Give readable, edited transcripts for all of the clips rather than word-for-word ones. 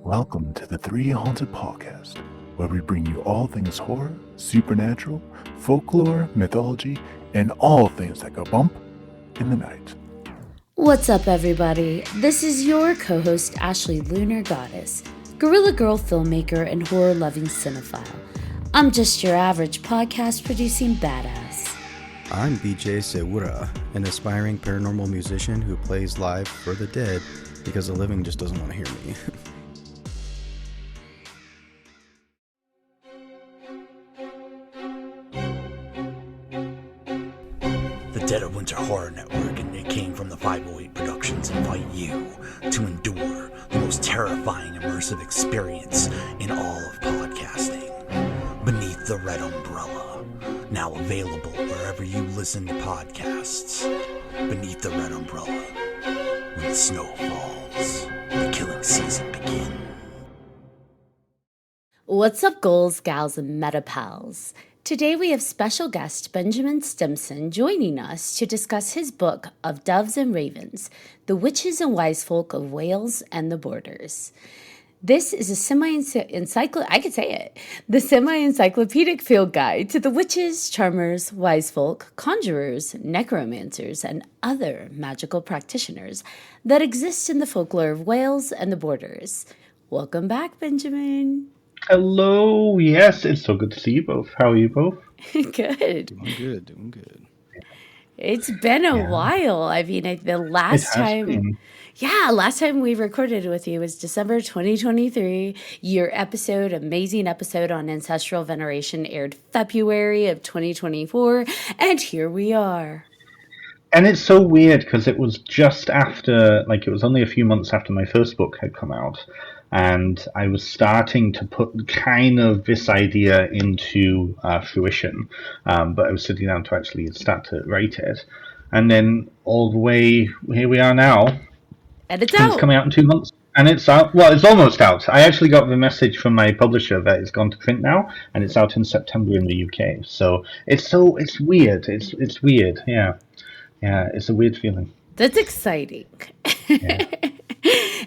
Welcome to the 3Haunted podcast, where we bring you all things horror, supernatural, folklore, mythology, and all things that go bump in the night. What's up, everybody? This is your co-host, Ashley Lunar Goddess, Gorilla Girl filmmaker and horror-loving cinephile. I'm just your average podcast-producing badass. I'm BJ Sewura, an aspiring paranormal musician who plays live for the dead because the living just doesn't want to hear me. The Dead of Winter Horror Network and Nick King from the 508 Productions invite you to endure the most terrifying immersive experience in all of podcasting. Beneath the Red Umbrella, now available wherever you listen to podcasts. Beneath the Red Umbrella, when the snow falls, the killing season begins. What's up, ghouls, gals, and metapals? Today we have special guest Benjamin Stimpson joining us to discuss his book of Doves and Ravens, The Witches and Wisefolk of Wales and the Borders. This is a semi-encyclopedic field guide to the witches, charmers, wisefolk, conjurors, necromancers, and other magical practitioners that exist in the folklore of Wales and the Borders. Welcome back, Benjamin. Hello, yes, it's so good to see you both. How are you both? Good. Doing good. It's been a while. I mean, the last time we recorded with you was December 2023. Your amazing episode on ancestral veneration aired February of 2024, and here we are. And it's so weird because it was just after, it was only a few months after my first book had come out. And I was starting to put kind of this idea into fruition, but I was sitting down to actually start to write it. And then all the way, here we are now. And it's out. It's coming out in 2 months. And it's out. Well, it's almost out. I actually got the message from my publisher that it's gone to print now, and it's out in September in the UK. So it's weird. It's weird. Yeah. It's a weird feeling. That's exciting. Yeah.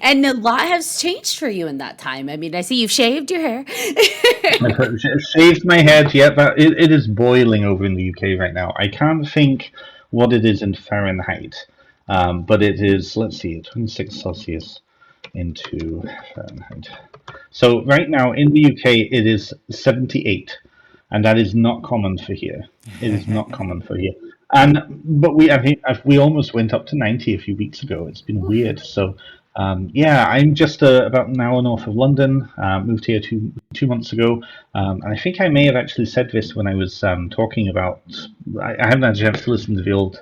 And a lot has changed for you in that time. I mean, I see you've shaved your hair. I've shaved my head. Yeah, but it is boiling over in the UK right now. I can't think what it is in Fahrenheit, but it is, let's see, 26 Celsius into Fahrenheit. So right now in the UK it is 78, and that is not common for here. It is not common for here. But we almost went up to 90 a few weeks ago. It's been weird. So. I'm just about an hour north of London. Moved here two months ago, and I think I may have actually said this when I was talking about. I haven't had a chance to listen to the old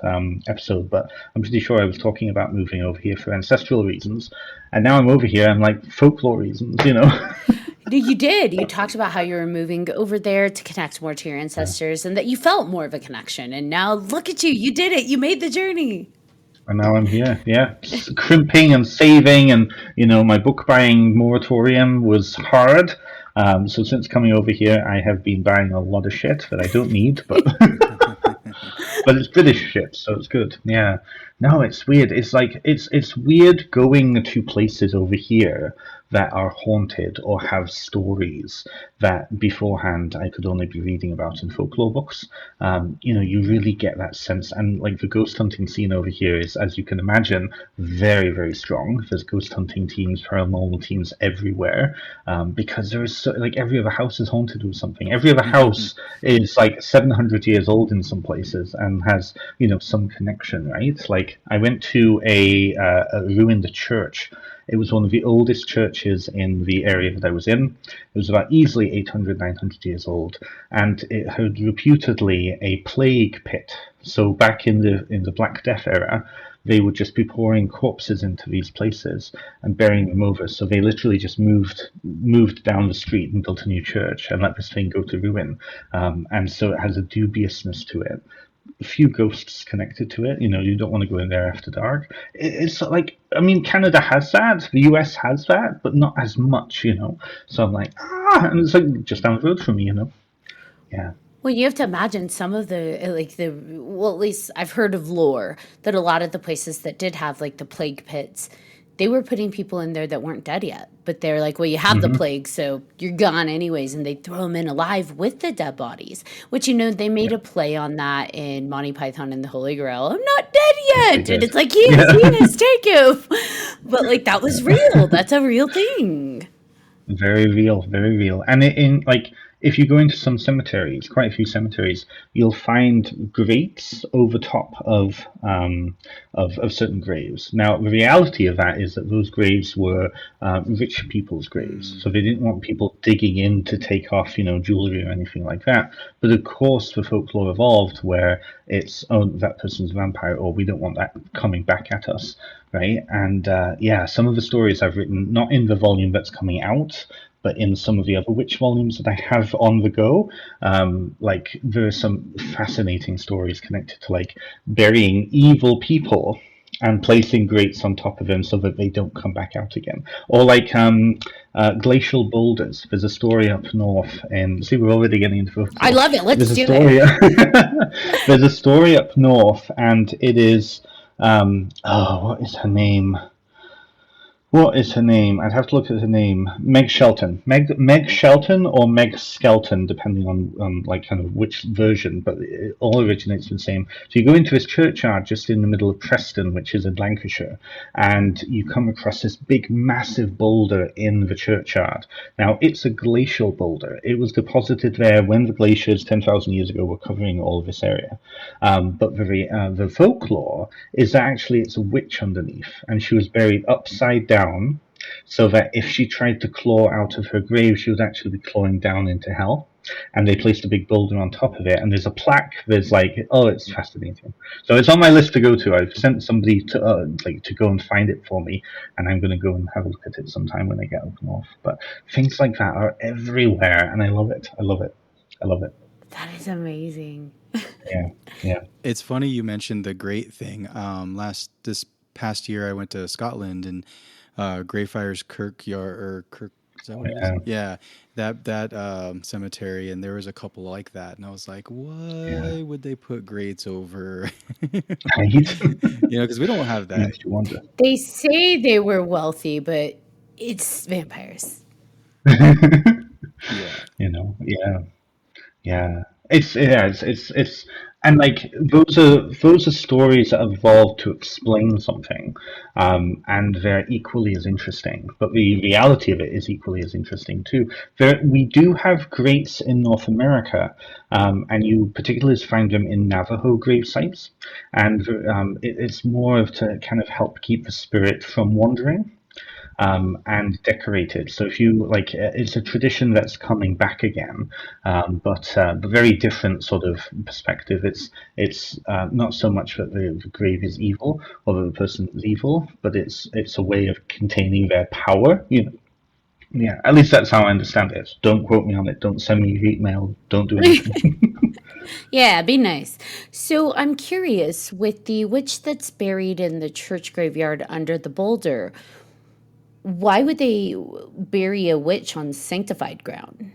episode, but I'm pretty sure I was talking about moving over here for ancestral reasons, and now I'm over here and folklore reasons, You did. You talked about how you were moving over there to connect more to your ancestors, and that you felt more of a connection. And now look at you. You did it. You made the journey. And now I'm here, crimping and saving, and my book buying moratorium was hard. So since coming over here, I have been buying a lot of shit that I don't need, but but it's British shit, so it's good. Yeah, no, it's weird. It's it's weird going to places over here that are haunted or have stories that beforehand I could only be reading about in folklore books. You really get that sense, and the ghost hunting scene over here is, as you can imagine, very, very strong. There's ghost hunting teams, paranormal teams everywhere, because there is every other house is haunted with something. Every other house is 700 years old in some places and has some connection, right? I went to a ruined church. It was one of the oldest churches in the area that I was in. It was about easily 800, 900 years old, and it had reputedly a plague pit. So back in the Black Death era, they would just be pouring corpses into these places and burying them over. So they literally just moved down the street and built a new church and let this thing go to ruin. And so it has a dubiousness to it. A few ghosts connected to it. You don't want to go in there after dark. It's Canada has that, the US has that, but not as much, So I'm and it's just down the road from me, Yeah. Well, you have to imagine some of at least I've heard of lore that a lot of the places that did have the plague pits they were putting people in there that weren't dead yet. But they're like, well, you have the plague, so you're gone anyways. And they throw them in alive with the dead bodies, which, they made a play on that in Monty Python and the Holy Grail. I'm not dead yet. And it's like, he is, take him. But like, that was real. That's a real thing. Very real, very real. And if you go into some cemeteries, quite a few cemeteries, you'll find grates over top of certain graves. Now, the reality of that is that those graves were rich people's graves, so they didn't want people digging in to take off, jewelry or anything like that. But of course, the folklore evolved where it's, oh, that person's a vampire, or we don't want that coming back at us, right? And some of the stories I've written, not in the volume that's coming out, but in some of the other witch volumes that I have on the go, there are some fascinating stories connected to burying evil people and placing grates on top of them so that they don't come back out again. Or glacial boulders. There's a story up north, and see, we're already getting into folklore. I love it. Let's do it. There's a story up north, and it is what is her name? What is her name? I'd have to look at her name. Meg Shelton. Meg Shelton or Meg Skelton, depending on kind of which version, but it all originates from the same. So you go into this churchyard just in the middle of Preston, which is in Lancashire, and you come across this big, massive boulder in the churchyard. Now, it's a glacial boulder. It was deposited there when the glaciers 10,000 years ago were covering all of this area. But the folklore is that actually it's a witch underneath, and she was buried upside down, so that if she tried to claw out of her grave, she would actually be clawing down into hell. And they placed a big boulder on top of it, and there's a plaque. There's it's fascinating. So it's on my list to go to. I've sent somebody to go and find it for me, and I'm going to go and have a look at it sometime when I get up north. But things like that are everywhere, and I love it. I love it. I love it. That is amazing. Yeah. It's funny you mentioned the grate thing. This past year, I went to Scotland, and Greyfriars Kirkyard, or Kirk, is that what it is? Yeah, that cemetery, and there was a couple like that, and I was like, why would they put grates over? Because we don't have that. Makes you wonder. They say they were wealthy, but it's vampires. Yeah. It's and those are stories that evolved to explain something, and they're equally as interesting. But the reality of it is equally as interesting too. We do have grates in North America, and you particularly find them in Navajo grave sites, and it's more of to kind of help keep the spirit from wandering. And decorated. So if you it's a tradition that's coming back again, but very different sort of perspective. It's not so much that the grave is evil or that the person is evil, but it's a way of containing their power. Yeah, at least that's how I understand it. Don't quote me on it. Don't send me hate mail. Don't do anything. Yeah, be nice. So I'm curious, with the witch that's buried in the church graveyard under the boulder, why would they bury a witch on sanctified ground?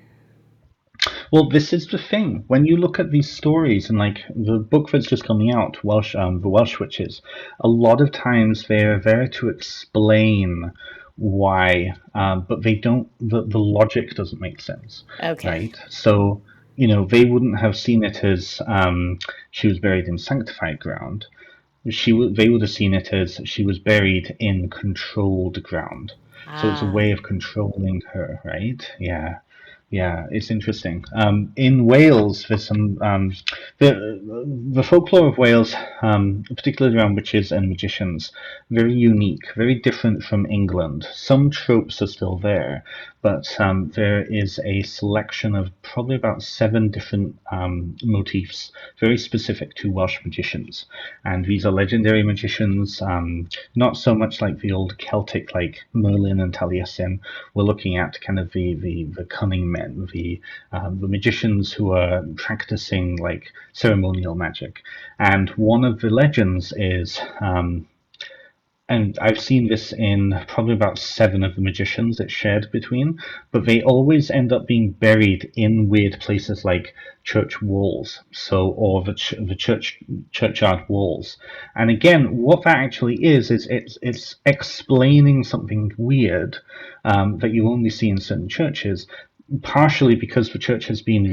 Well, this is the thing. When you look at these stories, and the book that's just coming out, the Welsh witches, a lot of times they're there to explain why, but they don't. The logic doesn't make sense. Okay. Right. So they wouldn't have seen it as she was buried in sanctified ground. They would have seen it as she was buried in controlled ground. So it's a way of controlling her, right? Yeah, it's interesting. In Wales, there's some the folklore of Wales, particularly around witches and magicians, very unique, very different from England. Some tropes are still there, but there is a selection of probably about 7 different motifs, very specific to Welsh magicians. And these are legendary magicians, not so much like the old Celtic, like Merlin and Taliesin. We're looking at kind of the cunning men, the magicians who are practicing like, ceremonial magic. And one of the legends is, and I've seen this in probably about 7 of the magicians it's shared between, but they always end up being buried in weird places like church walls, or the churchyard walls. And again, what that actually is it's explaining something weird that you only see in certain churches. Partially because the church has been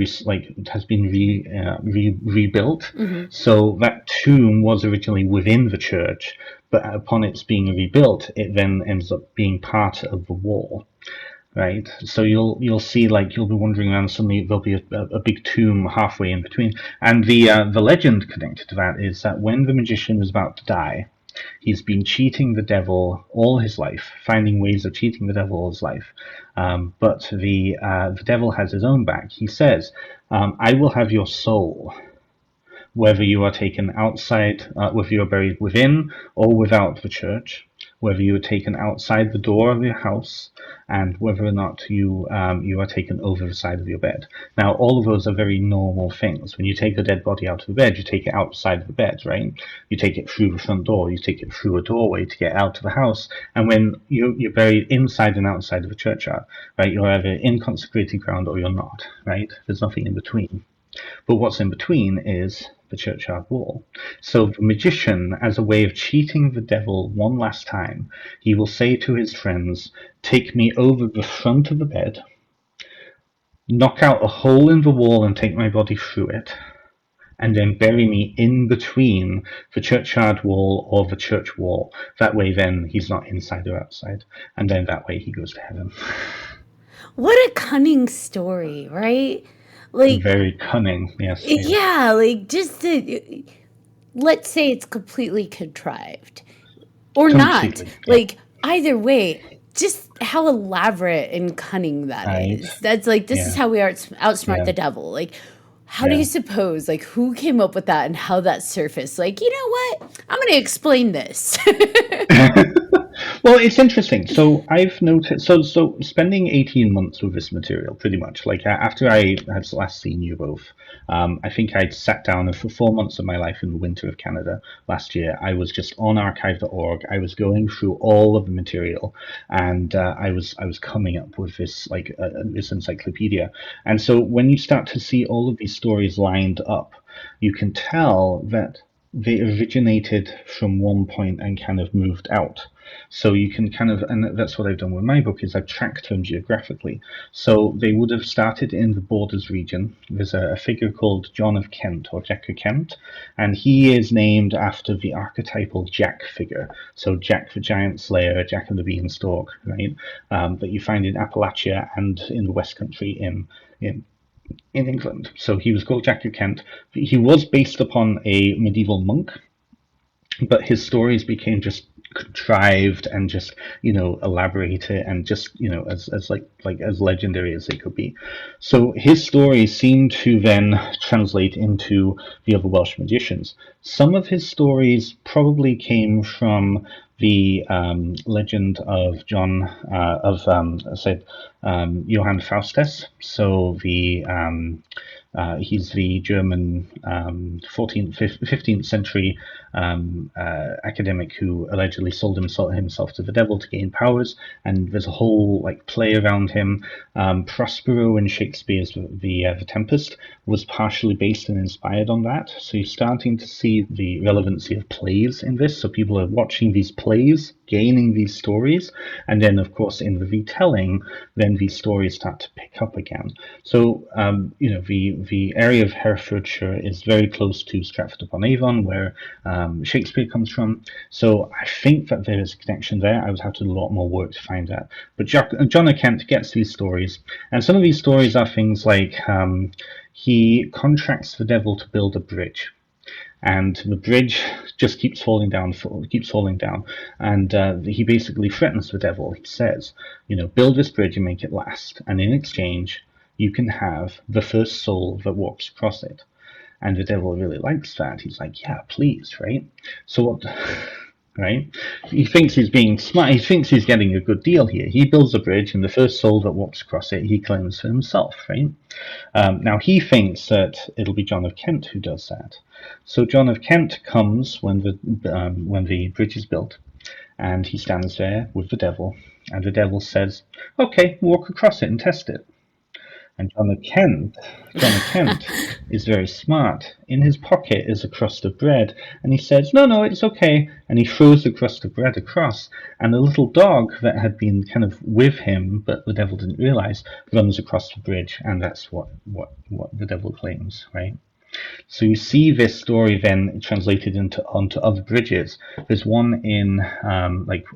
rebuilt, so that tomb was originally within the church, but upon its being rebuilt, it then ends up being part of the wall, right? So you'll see, like, you'll be wandering around, suddenly there'll be a big tomb halfway in between, and the legend connected to that is that when the magician is about to die, he's been cheating the devil all his life, finding ways of cheating the devil all his life. But the devil has his own back. He says, I will have your soul, whether you are taken outside, whether you are buried within or without the church, whether you are taken outside the door of your house, and whether or not you are taken over the side of your bed. Now, all of those are very normal things. When you take a dead body out of the bed, you take it outside of the bed, right? You take it through the front door, you take it through a doorway to get out of the house. And when you're buried inside and outside of a churchyard, right, you're either in consecrated ground or you're not, right? There's nothing in between. But what's in between is the churchyard wall. So the magician, as a way of cheating the devil one last time, he will say to his friends, take me over the front of the bed, knock out a hole in the wall and take my body through it, and then bury me in between the churchyard wall or the church wall. That way then he's not inside or outside, and then that way he goes to heaven. What a cunning story, right? Like, very cunning, yes. Yeah, like, just let's say it's completely contrived or not. Yeah. Like, either way, just how elaborate and cunning that is. That's like, this is how we outsmart the devil. Like, how do you suppose, like, who came up with that and how that surfaced? Like, you know what? I'm going to explain this. Well, it's interesting. So I've noticed, so spending 18 months with this material, pretty much, like after I had last seen you both, I think I'd sat down, and for 4 months of my life in the winter of Canada last year, I was just on archive.org. I was going through all of the material, and I was coming up with this, like, this encyclopedia. And so when you start to see all of these stories lined up, you can tell that they originated from one point and kind of moved out. So you can kind of, and that's what I've done with my book, is I've tracked them geographically. So they would have started in the Borders region. There's a figure called John of Kent, or Jack of Kent, and he is named after the archetypal Jack figure. So Jack the Giant Slayer, Jack of the Beanstalk, right? That you find in Appalachia and in the West Country in England. So he was called Jack of Kent. He was based upon a medieval monk, but his stories became just contrived and just, elaborated and just, as legendary as they could be. So his stories seem to then translate into the other Welsh magicians. Some of his stories probably came from the legend of Johann Faustus. So he's the German 15th century academic who allegedly sold himself to the devil to gain powers, and there's a whole play around him. Prospero in Shakespeare's the Tempest was partially based and inspired on that. So you're starting to see the relevancy of plays in this. So people are watching these plays, gaining these stories, and then of course in the retelling, then these stories start to pick up again. So the area of Herefordshire is very close to Stratford-upon-Avon, where Shakespeare comes from. So I think that there is a connection there. I would have to do a lot more work to find that. But John of Kent gets these stories, and some of these stories are things like he contracts the devil to build a bridge, and the bridge just keeps falling down, and he basically threatens the devil. He says, build this bridge and make it last, and in exchange you can have the first soul that walks across it. And the devil really likes that. He's like, yeah, please, right? So what, right? He thinks he's being smart. He thinks he's getting a good deal here. He builds a bridge, and the first soul that walks across it, he claims for himself, right? Now, he thinks that it'll be John of Kent who does that. So John of Kent comes when the bridge is built, and he stands there with the devil, and the devil says, "Okay, walk across it and test it." And John Kent is very smart. In his pocket is a crust of bread, and he says, "No, it's okay." And he throws the crust of bread across, and the little dog that had been kind of with him, but the devil didn't realize, runs across the bridge, and that's what the devil claims, right? So you see this story then translated onto other bridges. There's one in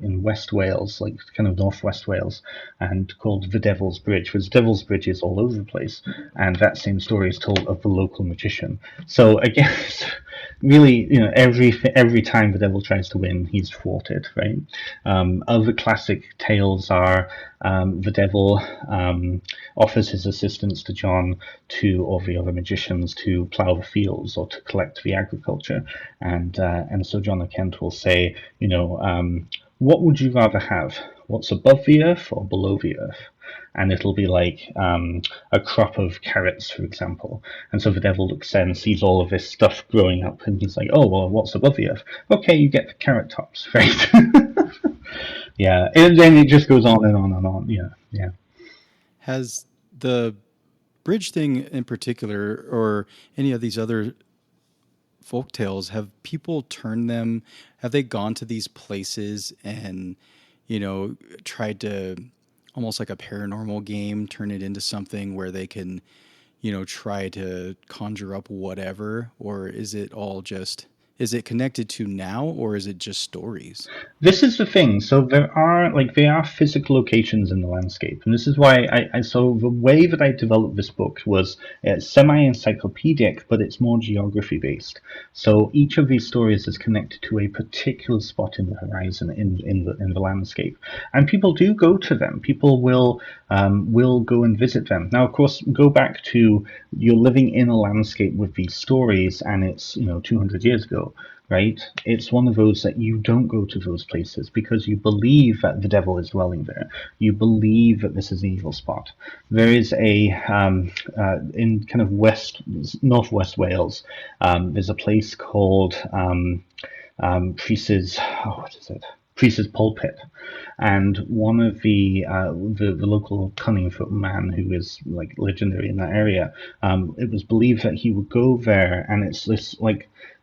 in West Wales, like kind of northwest Wales, and called the Devil's Bridge. There's Devil's Bridges all over the place, and that same story is told of the local magician. So again, really, every time the devil tries to win, he's thwarted, right? Other classic tales are the devil offers his assistance to John or the other magicians to plough the fields or to collect the agriculture, and so John of Kent will say, what would you rather have? What's above the earth or below the earth? And it'll be like a crop of carrots, for example. And so the devil looks there and sees all of this stuff growing up, and he's like, "Oh, well, what's above the earth? Okay, you get the carrot tops, right?" Yeah, and then it just goes on and on and on. Yeah. Has the bridge thing in particular, or any of these other folk tales, have people turned them? Have they gone to these places and, tried to, almost like a paranormal game, turn it into something where they can, try to conjure up whatever? Or is it all just, is it connected to now, or is it just stories? This is the thing. So there are physical locations in the landscape, and this is why so the way that I developed this book was semi-encyclopedic, but it's more geography based. So each of these stories is connected to a particular spot in the horizon in the landscape, and people do go to them. People will go and visit them. Now, of course, go back to, you're living in a landscape with these stories, and it's 200 years ago. Right? It's one of those that you don't go to those places because you believe that the devil is dwelling there. You believe that this is an evil spot. There is in kind of northwest Wales, there's a place called Priest's Pulpit, and one of the local Cunningfoot man, who is like legendary in that area, it was believed that he would go there, and it's this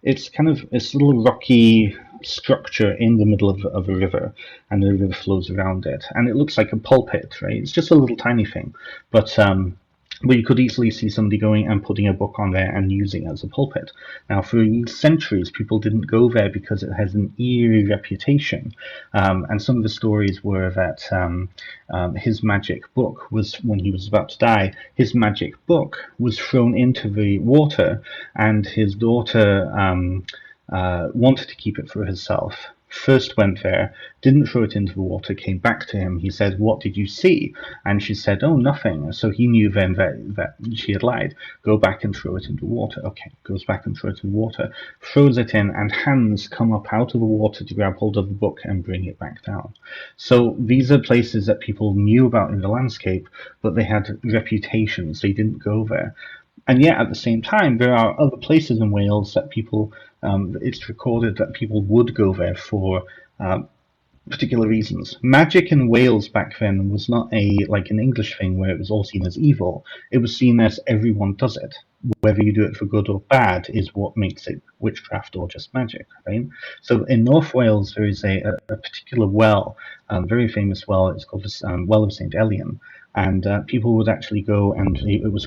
it's kind of this little rocky structure in the middle of a river, and the river flows around it, and it looks like a pulpit, right? It's just a little tiny thing, but you could easily see somebody going and putting a book on there and using it as a pulpit. Now, for centuries, people didn't go there because it has an eerie reputation. And some of the stories were that his magic book was, when he was about to die, his magic book was thrown into the water, and his daughter wanted to keep it for herself. First went there, didn't throw it into the water, came back to him. He said, "What did you see?" And she said, "Oh, nothing." So he knew then that she had lied. Go back and throw it into water. Okay, goes back and throws it in water, throws it in, and hands come up out of the water to grab hold of the book and bring it back down. So these are places that people knew about in the landscape, but they had reputations. They didn't go there. And yet, at the same time, there are other places in Wales that people, it's recorded that people would go there for particular reasons. Magic in Wales back then was not like an English thing where it was all seen as evil. It was seen as everyone does it. Whether you do it for good or bad is what makes it witchcraft or just magic, right? So in North Wales, there is a particular well, very famous well. It's called the Well of St. Elian. And people would actually go, and it was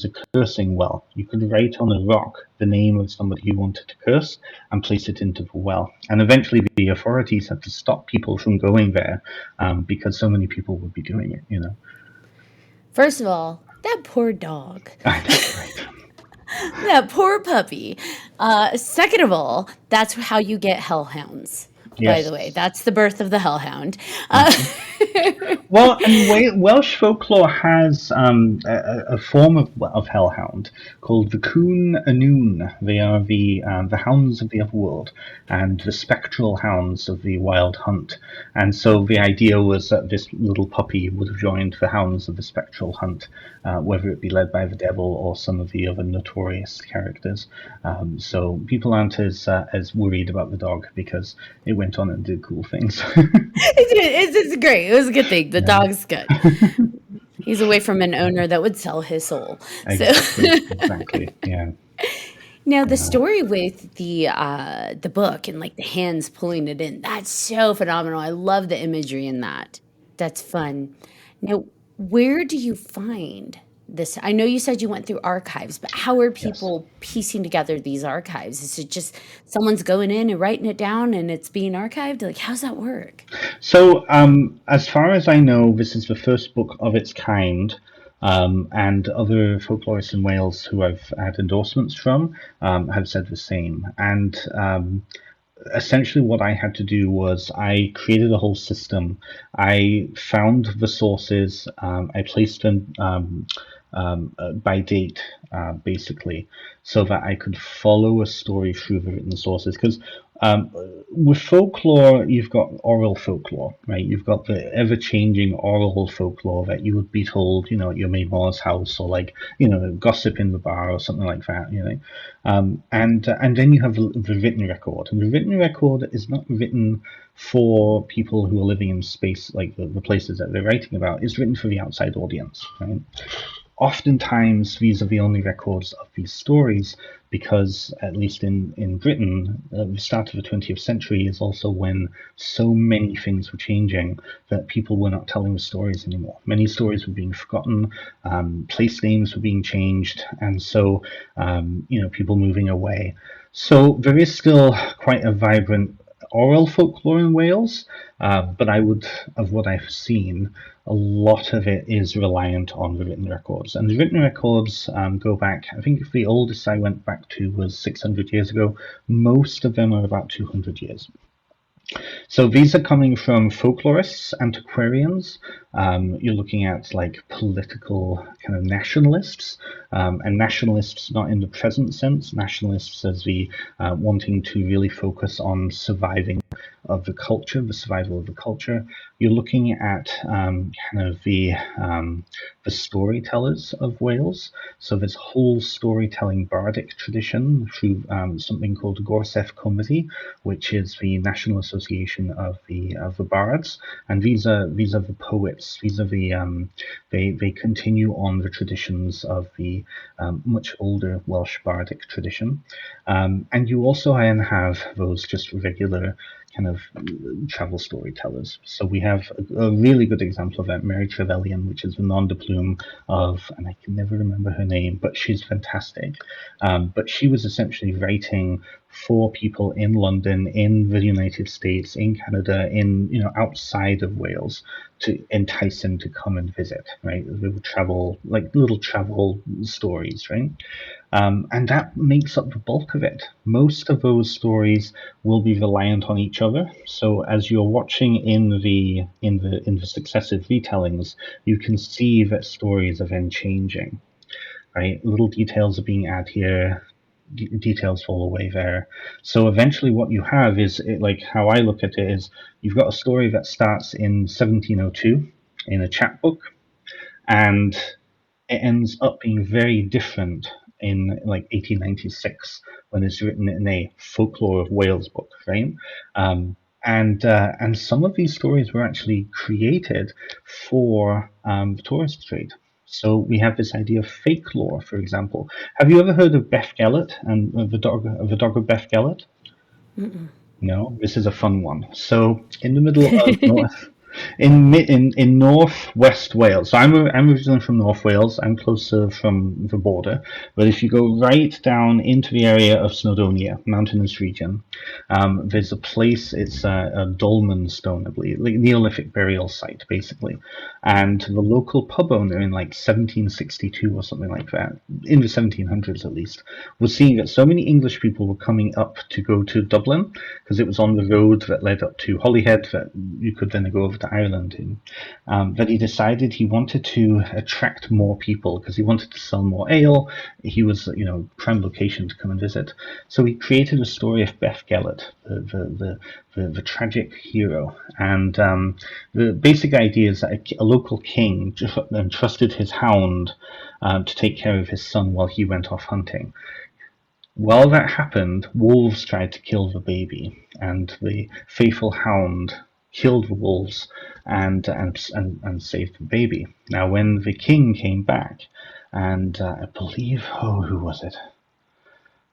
a cursing well. You could write on a rock the name of somebody you wanted to curse and place it into the well. And eventually the authorities had to stop people from going there because so many people would be doing it, First of all, that poor dog. That's right. That poor puppy. Second of all, that's how you get hellhounds. Yes. By the way, that's the birth of the hellhound. Well, and Welsh folklore has a form of hellhound called the Cwn Annwn. They are the hounds of the otherworld and the spectral hounds of the wild hunt. And so the idea was that this little puppy would have joined the hounds of the spectral hunt, whether it be led by the devil or some of the other notorious characters. So people aren't as worried about the dog because it went on and did cool things. It's great. It was a good thing. The dog's good. He's away from an owner that would sell his soul. Exactly. Yeah. Now the story with the book and like the hands pulling it in, that's so phenomenal. I love the imagery in that. That's fun. Now, where do you find this? I know you said you went through archives, but how are people piecing together these archives? Is it just someone's going in and writing it down and it's being archived? Like, how's that work? So, as far as I know, this is the first book of its kind, and other folklorists in Wales who I've had endorsements from have said the same. And essentially what I had to do was I created a whole system. I found the sources, I placed them by date, basically, so that I could follow a story through the written sources. Because with folklore, you've got oral folklore, right? You've got the ever-changing oral folklore that you would be told, you know, at your Maymore's house, or like, you know, gossip in the bar or something like that, you know. And then you have the written record. And the written record is not written for people who are living in space, like the places that they're writing about. It's written for the outside audience, right? Oftentimes, these are the only records of these stories because, at least in Britain, the start of the 20th century is also when so many things were changing that people were not telling the stories anymore. Many stories were being forgotten, place names were being changed, and so, you know, people moving away. So there is still quite a vibrant oral folklore in Wales, but I would, of what I've seen, a lot of it is reliant on the written records. And the written records go back, I think the oldest I went back to was 600 years ago. Most of them are about 200 years. So these are coming from folklorists, antiquarians. You're looking at like political kind of nationalists, and nationalists not in the present sense, nationalists as the wanting to really focus on surviving of the culture, the survival of the culture. You're looking at kind of the storytellers of Wales. So there's a whole storytelling bardic tradition through something called the Gorsedd Comedy, which is the National Association of the bards, and these are the poets. These are the they continue on the traditions of the much older Welsh bardic tradition, and you also have those just regular kind of travel storytellers. So we have a really good example of that, Mary Trevelyan, which is the nom de plume of, and I can never remember her name, but she's fantastic. But she was essentially writing for people in London, in the United States, in Canada, in, you know, outside of Wales, to entice them to come and visit, right? They would travel, like little travel stories, right? And that makes up the bulk of it. Most of those stories will be reliant on each other. So as you're watching in the successive retellings, you can see that stories are then changing, right? Little details are being added here, details fall away there. So eventually what you have is, like how I look at it is, you've got a story that starts in 1702 in a chapbook, and it ends up being very different in like 1896 when it's written in a Folklore of Wales book, right? And some of these stories were actually created for the tourist trade. So we have this idea of fake lore, for example. Have you ever heard of Beth Gelert and the dog of Beth Gelert? Mm-mm. No, this is a fun one. So in the middle of in northwest Wales. So I'm originally from North Wales. I'm closer from the border. But if you go right down into the area of Snowdonia, mountainous region, there's a place. It's a dolmen stone, I believe, like Neolithic burial site, basically. And the local pub owner in like 1762 or something like that, in the 1700s at least, was seeing that so many English people were coming up to go to Dublin because it was on the road that led up to Holyhead that you could then go over to Ireland in, that he decided he wanted to attract more people because he wanted to sell more ale. He was, prime location to come and visit. So he created a story of Beth Gelert, the tragic hero. And the basic idea is that a local king entrusted his hound to take care of his son while he went off hunting. While that happened, wolves tried to kill the baby, and the faithful hound killed the wolves and saved the baby. Now, when the king came back, and I believe, who was it?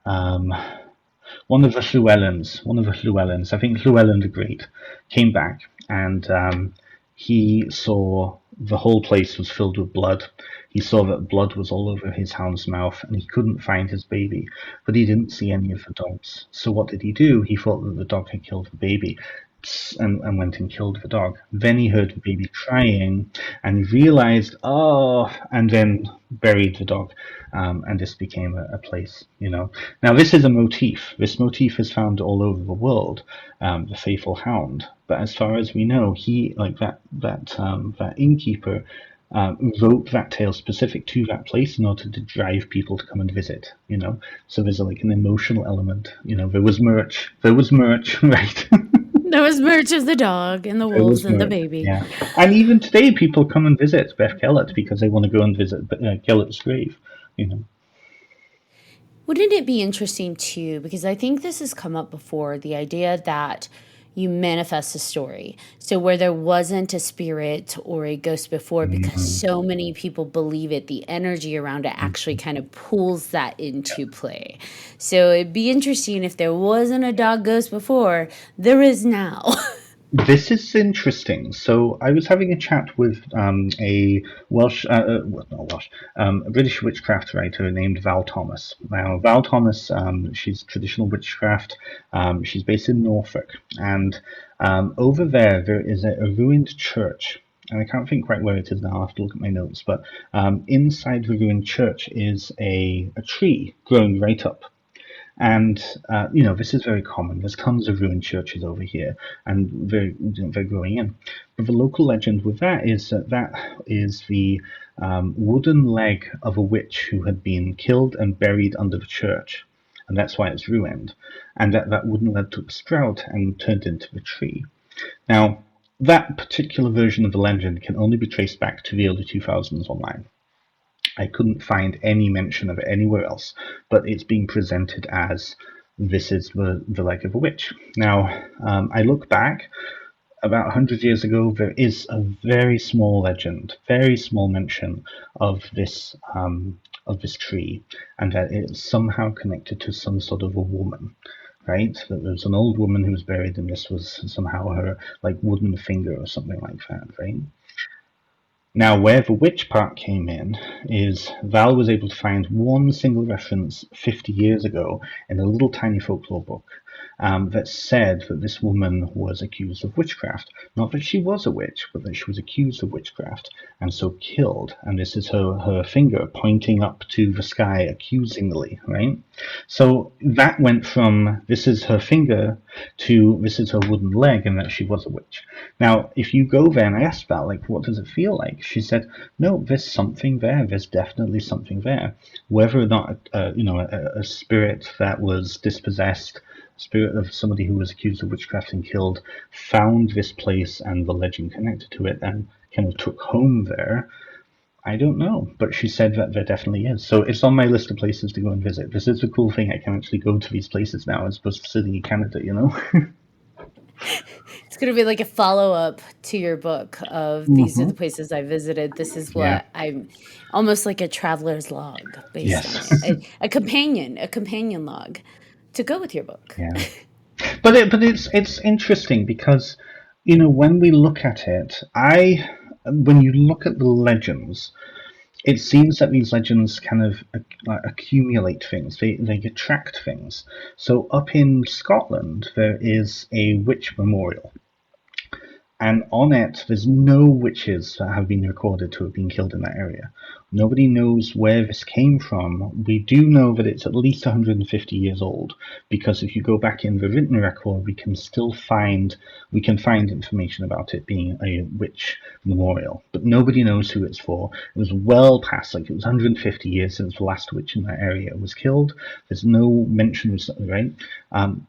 One of the Llewellyns, I think Llewellyn the Great, came back, and he saw the whole place was filled with blood. He saw that blood was all over his hound's mouth, and he couldn't find his baby, but he didn't see any of the dogs. So what did he do? He thought that the dog had killed the baby, and went and killed the dog. Then he heard the baby crying, and he realized, and then buried the dog, and this became a place, Now this is a motif. This motif is found all over the world, the faithful hound. But as far as we know, he, like that innkeeper, wrote that tale specific to that place in order to drive people to come and visit, So there's like an emotional element, there was merch, right? There was merch of the dog and the wolves and the baby. Yeah. And even today, people come and visit Beth Gelert because they want to go and visit Gelert's grave, Wouldn't it be interesting, too, because I think this has come up before, the idea that you manifest a story. So where there wasn't a spirit or a ghost before, because so many people believe it, the energy around it actually kind of pulls that into play. So it'd be interesting if there wasn't a dog ghost before, there is now. This is interesting. So I was having a chat with a British witchcraft writer named Val Thomas. Now, Val Thomas, she's traditional witchcraft. She's based in Norfolk, and over there is a ruined church. And I can't think quite where it is now. I'll have to look at my notes. But inside the ruined church is a tree growing right up. And, this is very common. There's tons of ruined churches over here, and they're growing in. But the local legend with that is the wooden leg of a witch who had been killed and buried under the church. And that's why it's ruined. And that wooden leg took sprout and turned into the tree. Now, that particular version of the legend can only be traced back to the early 2000s online. I couldn't find any mention of it anywhere else, but it's being presented as this is the leg of a witch. Now, I look back, about 100 years ago, there is a very small legend, very small mention of this tree, and that it's somehow connected to some sort of a woman. Right? That there's an old woman who was buried, and this was somehow her wooden finger or something like that, right? Now, where the witch part came in is Val was able to find one single reference 50 years ago in a little tiny folklore book that said that this woman was accused of witchcraft. Not that she was a witch, but that she was accused of witchcraft and so killed. And this is her finger pointing up to the sky accusingly, right? So that went from this is her finger to this is her wooden leg and that she was a witch. Now, if you go there and I asked Val, what does it feel like? She said, no, there's something there. There's definitely something there. Whether or not, a spirit that was dispossessed, spirit of somebody who was accused of witchcraft and killed, found this place and the legend connected to it and kind of took home there. I don't know, but she said that there definitely is. So it's on my list of places to go and visit. This is the cool thing. I can actually go to these places now as opposed to sitting in Canada, It's going to be like a follow-up to your book of these are the places I visited. This is what I'm almost like a traveler's log, basically. A companion log to go with your book. Yeah. But it's interesting because, when we look at it, when you look at the legends, it seems that these legends kind of accumulate things. They attract things. So up in Scotland, there is a witch memorial. And on it, there's no witches that have been recorded to have been killed in that area. Nobody knows where this came from. We do know that it's at least 150 years old, because if you go back in the written record, we can find information about it being a witch memorial. But nobody knows who it's for. It was well past, it was 150 years since the last witch in that area was killed. There's no mention of something, right?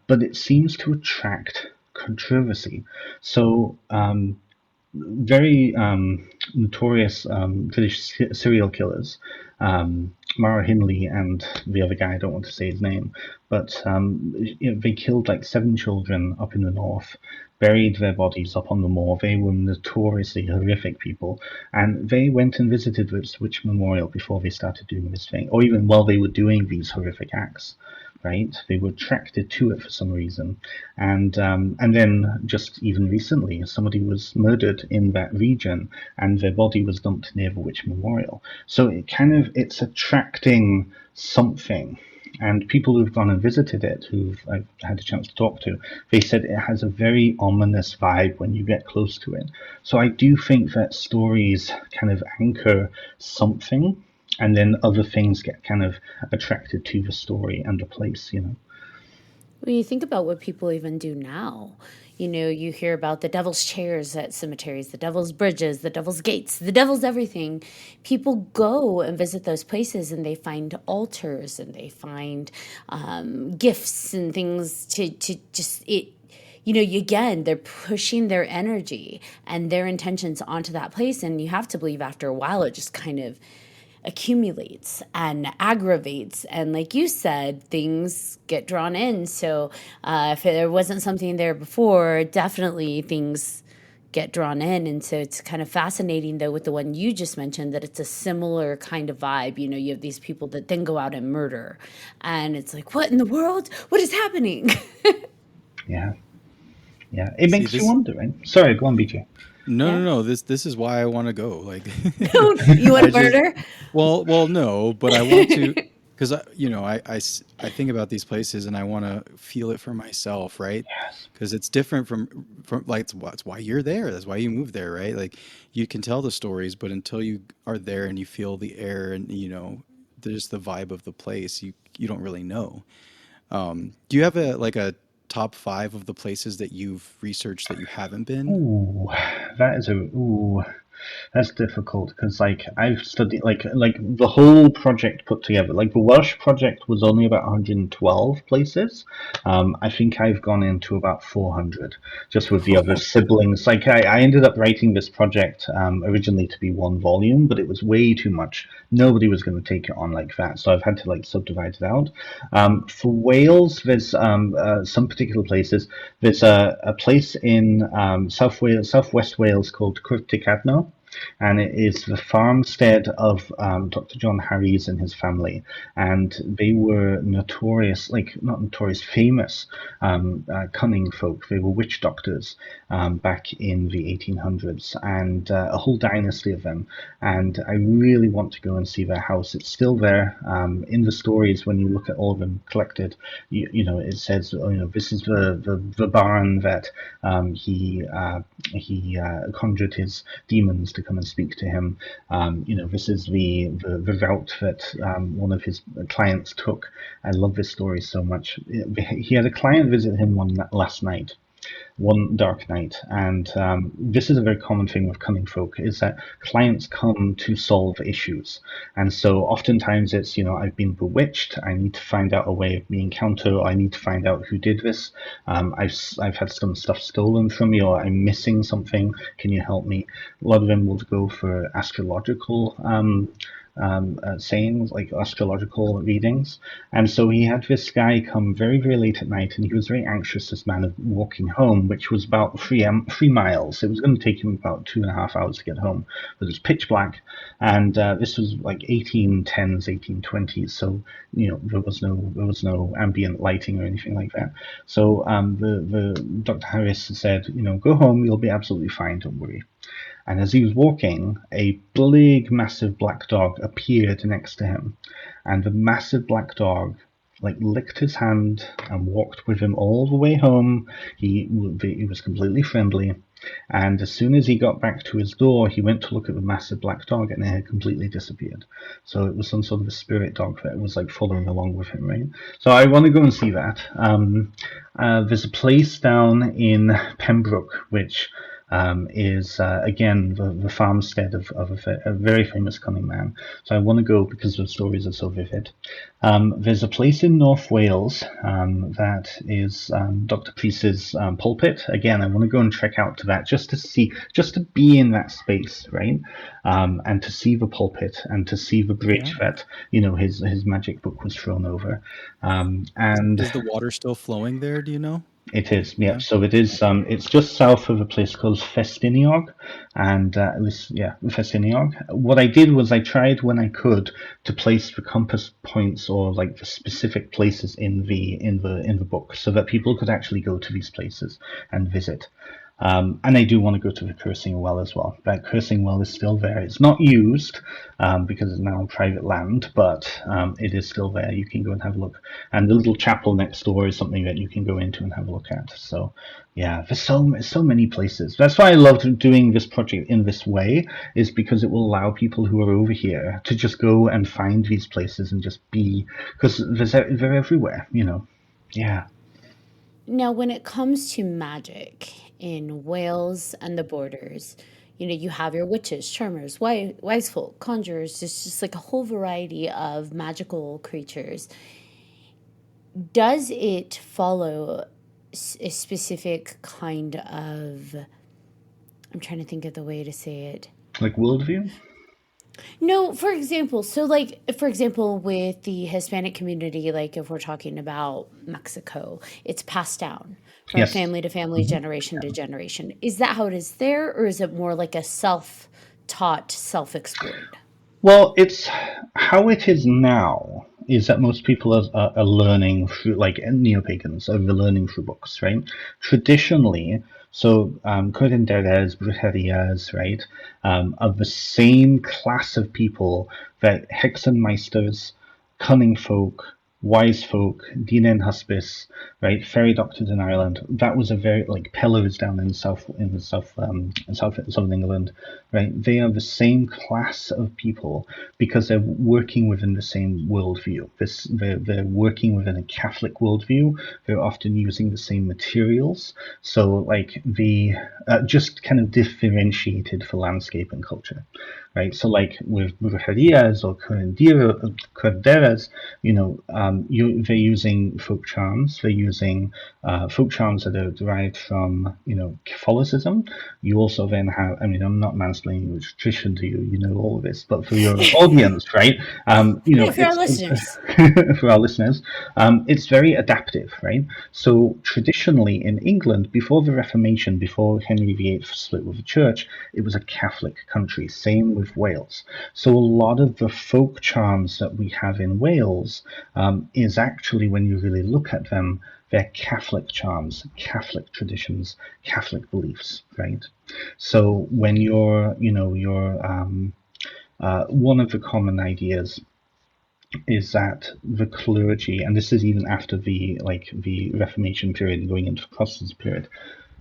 But it seems to attract controversy. So very notorious British serial killers, Mara Hindley and the other guy, I don't want to say his name, but they killed 7 children up in the north, buried their bodies up on the moor. They were notoriously horrific people, and they went and visited this witch memorial before they started doing this thing, or even while they were doing these horrific acts. Right, they were attracted to it for some reason, and then just even recently, somebody was murdered in that region, and their body was dumped near the witch memorial. So it's attracting something, and people who've gone and visited it, who I've had a chance to talk to, they said it has a very ominous vibe when you get close to it. So I do think that stories kind of anchor something, and then other things get kind of attracted to the story and the place, When you think about what people even do now, you hear about the devil's chairs at cemeteries, the devil's bridges, the devil's gates, the devil's everything. People go and visit those places, and they find altars, and they find gifts and things to just it. Again, they're pushing their energy and their intentions onto that place, and you have to believe after a while it just kind of accumulates and aggravates, and like you said, things get drawn in. So if there wasn't something there before, definitely things get drawn in. And so it's kind of fascinating, though, with the one you just mentioned, that it's a similar kind of vibe. You have these people that then go out and murder, and it's like, what in the world? What is happening? Yeah, it makes you wonder, right? Sorry, go on, BJ. No. This is why I want to go. You want to murder? Well, no, but I want to, because I think about these places and I want to feel it for myself, right? Yes. Because it's different from it's why you're there. That's why you moved there, right? You can tell the stories, but until you are there and you feel the air and there's the vibe of the place, you don't really know. Do you have a top 5 of the places that you've researched that you haven't been? Ooh, that's difficult, because I've studied the whole project put together. The Welsh project was only about 112 places. I think I've gone into about 400 just with the other siblings. I ended up writing this project originally to be 1 volume, but it was way too much. Nobody was going to take it on like that, so I've had to subdivide it out. For Wales, there's some particular places. There's a place in southwest Wales called Cwrticadno, and it is the farmstead of Dr. John Harries and his family, and they were notorious, not notorious, famous cunning folk. They were witch doctors back in the 1800s, and a whole dynasty of them. And I really want to go and see their house. It's still there. In the stories, when you look at all of them collected, it says, this is the barn that he conjured his demons to come and speak to him. This is the route that one of his clients took. I love this story so much. He had a client visit him one dark night, and this is a very common thing with cunning folk, is that clients come to solve issues. And so oftentimes it's, I've been bewitched, I need to find out a way of being counter, or I need to find out who did this, I've had some stuff stolen from me, or I'm missing something, can you help me? A lot of them will go for astrological sayings, astrological readings. And so he had this guy come very, very late at night, and he was very anxious, this man, of walking home, which was about 3 miles. It was going to take him about 2.5 hours to get home, but it was pitch black, and this was 1810s, 1820s, so there was no ambient lighting or anything like that. So the Dr. Harris said, go home, you'll be absolutely fine, don't worry. And as he was walking, a big, massive black dog appeared next to him. And the massive black dog, licked his hand and walked with him all the way home. He was completely friendly. And as soon as he got back to his door, he went to look at the massive black dog, and it had completely disappeared. So it was some sort of a spirit dog that was like following along with him, right? So I want to go and see that. There's a place down in Pembroke which is again the farmstead of a very famous cunning man. So I want to go because the stories are so vivid. There's a place in North Wales that is Dr. Priest's pulpit. Again, I want to go and check out to that just to be in that space, right? And to see the pulpit and to see the bridge that his magic book was thrown over. And is the water still flowing there? Do you know? It is, yeah. So it is. It's just south of a place called Festiniog, and Festiniog. What I did was I tried when I could to place the compass points or like the specific places in the book, so that people could actually go to these places and visit. And I do want to go to the Cursing Well as well. That Cursing Well is still there. It's not used because it's now on private land, but it is still there. You can go and have a look. And the little chapel next door is something that you can go into and have a look at. So, yeah, there's so many places. That's why I loved doing this project in this way, is because it will allow people who are over here to just go and find these places and just be, because they're everywhere, Yeah. Now, when it comes to magic in Wales and the borders, you have your witches, charmers, wisefolk, conjurors, just like a whole variety of magical creatures. Does it follow a specific kind of, I'm trying to think of the way to say it. Like worldview? No, for example, with the Hispanic community, like if we're talking about Mexico, it's passed down from family to family, generation to generation. Is that how it is there, or is it more like a self-taught, self-explored? Well, it's how it is now. Is that most people are learning through, like neo-pagans, are learning through books, right? Traditionally, so curanderos, brujerías, right, are the same class of people that hexenmeisters, cunning folk, wise folk, Dina and Hospice, right, fairy doctors in Ireland. That was a very like Pillars down in southern England, right? They are the same class of people because they're working within the same worldview. They're working within a Catholic worldview. They're often using the same materials. So like the just kind of differentiated for landscape and culture. Right, so like with brujerías or curanderas, they're using folk charms. They're using folk charms that are derived from, Catholicism. You also then have, I'm not mansplaining which tradition to you, you know all of this, but for your audience, right? For our listeners. For our listeners, it's very adaptive, right? So traditionally in England, before the Reformation, before Henry VIII split with the church, it was a Catholic country. Same with Wales. So a lot of the folk charms that we have in Wales is actually, when you really look at them, they're Catholic charms, Catholic traditions, Catholic beliefs, right? So when one of the common ideas is that the clergy, and this is even after the Reformation period and going into the Protestant period,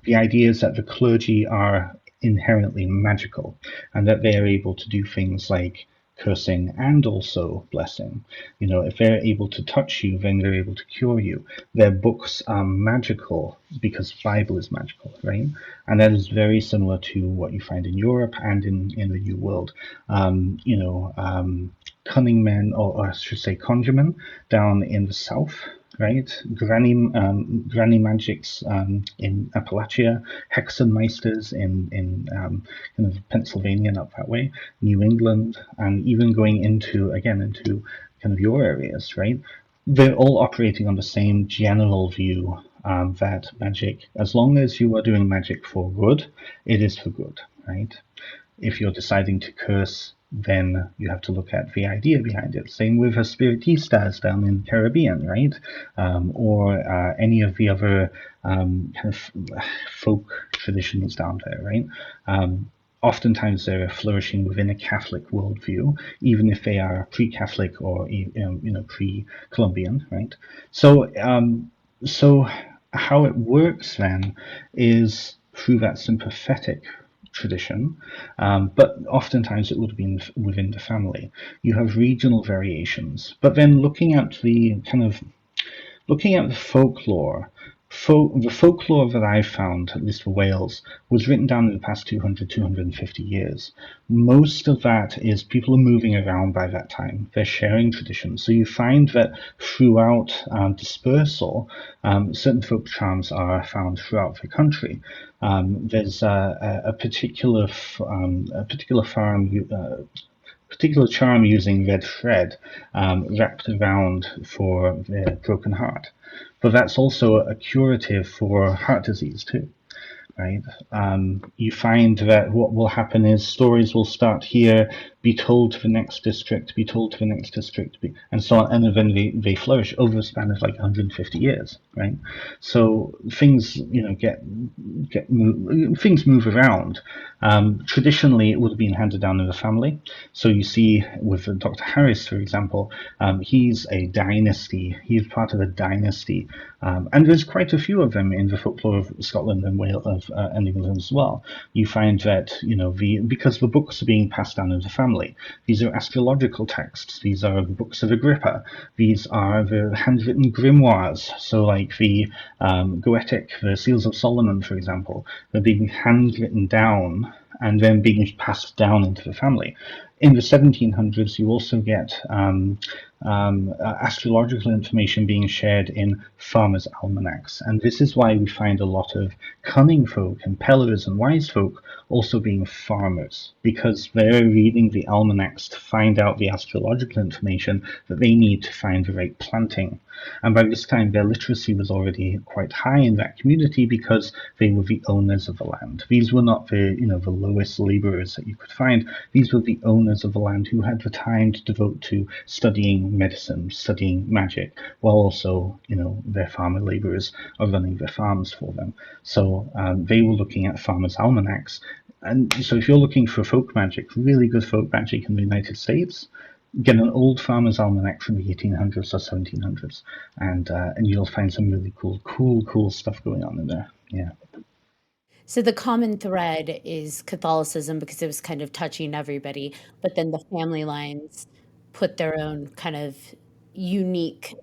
the idea is that the clergy are inherently magical and that they are able to do things like cursing and also blessing. If they're able to touch you, then they're able to cure you. Their books are magical because the Bible is magical, right? And that is very similar to what you find in Europe and in the New World. Cunning men, or I should say conjuremen, down in the south, right? Granny magics in Appalachia, hexenmeisters in kind of Pennsylvania and up that way, New England, and even going into kind of your areas, right? They're all operating on the same general view that magic, as long as you are doing magic for good, it is for good, right? If you're deciding to curse, then you have to look at the idea behind it. Same with spiritistas down in the Caribbean, right? Or any of the other kind of folk traditions down there, right? Oftentimes they're flourishing within a Catholic worldview, even if they are pre-Catholic or pre-Columbian, right? So how it works then is, through that sympathetic tradition, but oftentimes it would have been within the family. You have regional variations, but then looking at the folklore, the folklore that I've found, at least for Wales, was written down in the past 200, 250 years. Most of that is people are moving around by that time. They're sharing traditions. So you find that throughout dispersal, certain folk charms are found throughout the country. There's a particular charm using red thread wrapped around for the broken heart. But that's also a curative for heart disease too, right? You find that what will happen is stories will start here, be told to the next district, be told to the next district, and so on, and then they flourish over a span of like 150 years, right? So things, things move around. Traditionally, it would have been handed down in the family. So you see with Dr. Harris, for example, he's a dynasty. He's part of a dynasty, and there's quite a few of them in the folklore of Scotland and Wales and England as well. You find that because the books are being passed down in the family. These are astrological texts. These are the books of Agrippa. These are the handwritten grimoires. So like the Goetic, the Seals of Solomon, for example, they're being handwritten down and then being passed down into the family. In the 1700s, you also get astrological information being shared in farmers' almanacs. And this is why we find a lot of cunning folk and pellers and wise folk also being farmers, because they're reading the almanacs to find out the astrological information that they need to find the right planting. And by this time, their literacy was already quite high in that community because they were the owners of the land. These were not the lowest laborers that you could find. These were the owners of the land who had the time to devote to studying medicine, studying magic, while also, their farmer laborers are running their farms for them. So they were looking at farmers' almanacs. And so if you're looking for folk magic, really good folk magic in the United States, get an old farmer's almanac from the 1800s or 1700s, and you'll find some really cool stuff going on in there. Yeah. So the common thread is Catholicism because it was kind of touching everybody, but then the family lines put their own kind of unique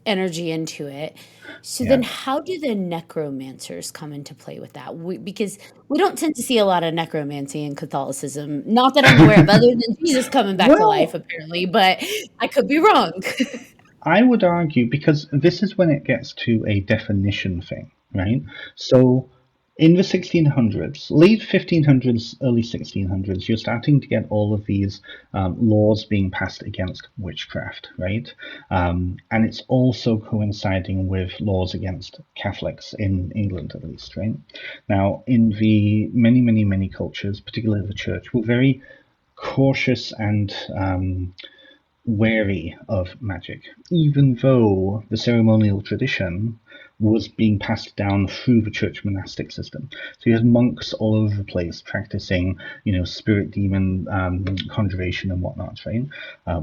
energy into it. So then how do the necromancers come into play with that? Because we don't tend to see a lot of necromancy in Catholicism. Not that I'm aware of, other than Jesus coming back to life, apparently, but I could be wrong. I would argue, because this is when it gets to a definition thing, right? So in the 1600s, late 1500s, early 1600s, you're starting to get all of these laws being passed against witchcraft, right? And it's also coinciding with laws against Catholics in England, at least, right? Now, in the many cultures, particularly the church, were very cautious and wary of magic, even though the ceremonial tradition was being passed down through the church monastic system. So you had monks all over the place practicing, spirit demon conjuration and whatnot, right?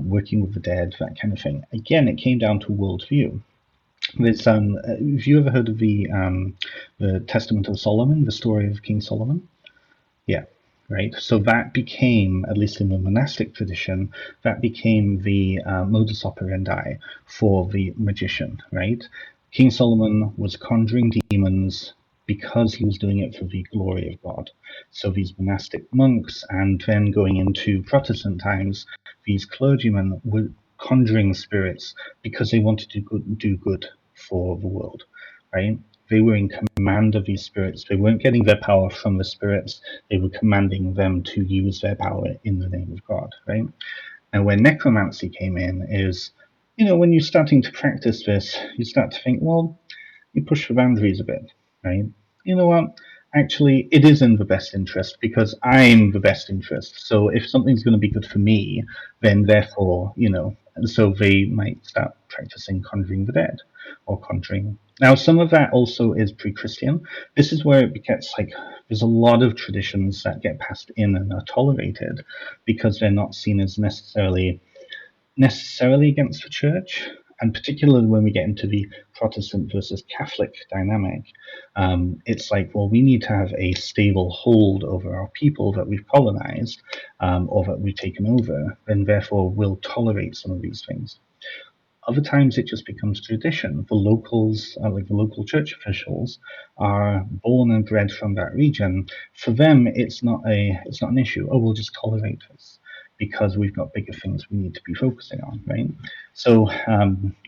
Working with the dead, that kind of thing. Again, it came down to worldview. There's have you ever heard of the Testament of Solomon, the story of King Solomon? Yeah. Right, so that became, at least in the monastic tradition, that became the modus operandi for the magician, right? King Solomon was conjuring demons because he was doing it for the glory of God. So these monastic monks, and then going into Protestant times, these clergymen were conjuring spirits because they wanted to do good for the world, right? They were in command of these spirits. They weren't getting their power from the spirits. They were commanding them to use their power in the name of God, right? And where necromancy came in is, when you're starting to practice this, you start to think, well, you push the boundaries a bit, right? You know what? Actually, it is in the best interest because I'm the best interest. So if something's going to be good for me, then therefore, and so they might start practicing conjuring the dead or conjuring. Now, some of that also is pre-Christian. This is where it gets there's a lot of traditions that get passed in and are tolerated because they're not seen as necessarily against the church. And particularly when we get into the Protestant versus Catholic dynamic, it's like, well, we need to have a stable hold over our people that we've colonized, or that we've taken over, and therefore we'll tolerate some of these things. Other times it just becomes tradition. The locals, like the local church officials, are born and bred from that region. For them, it's not an issue. Oh, we'll just tolerate this because we've got bigger things we need to be focusing on, right? So,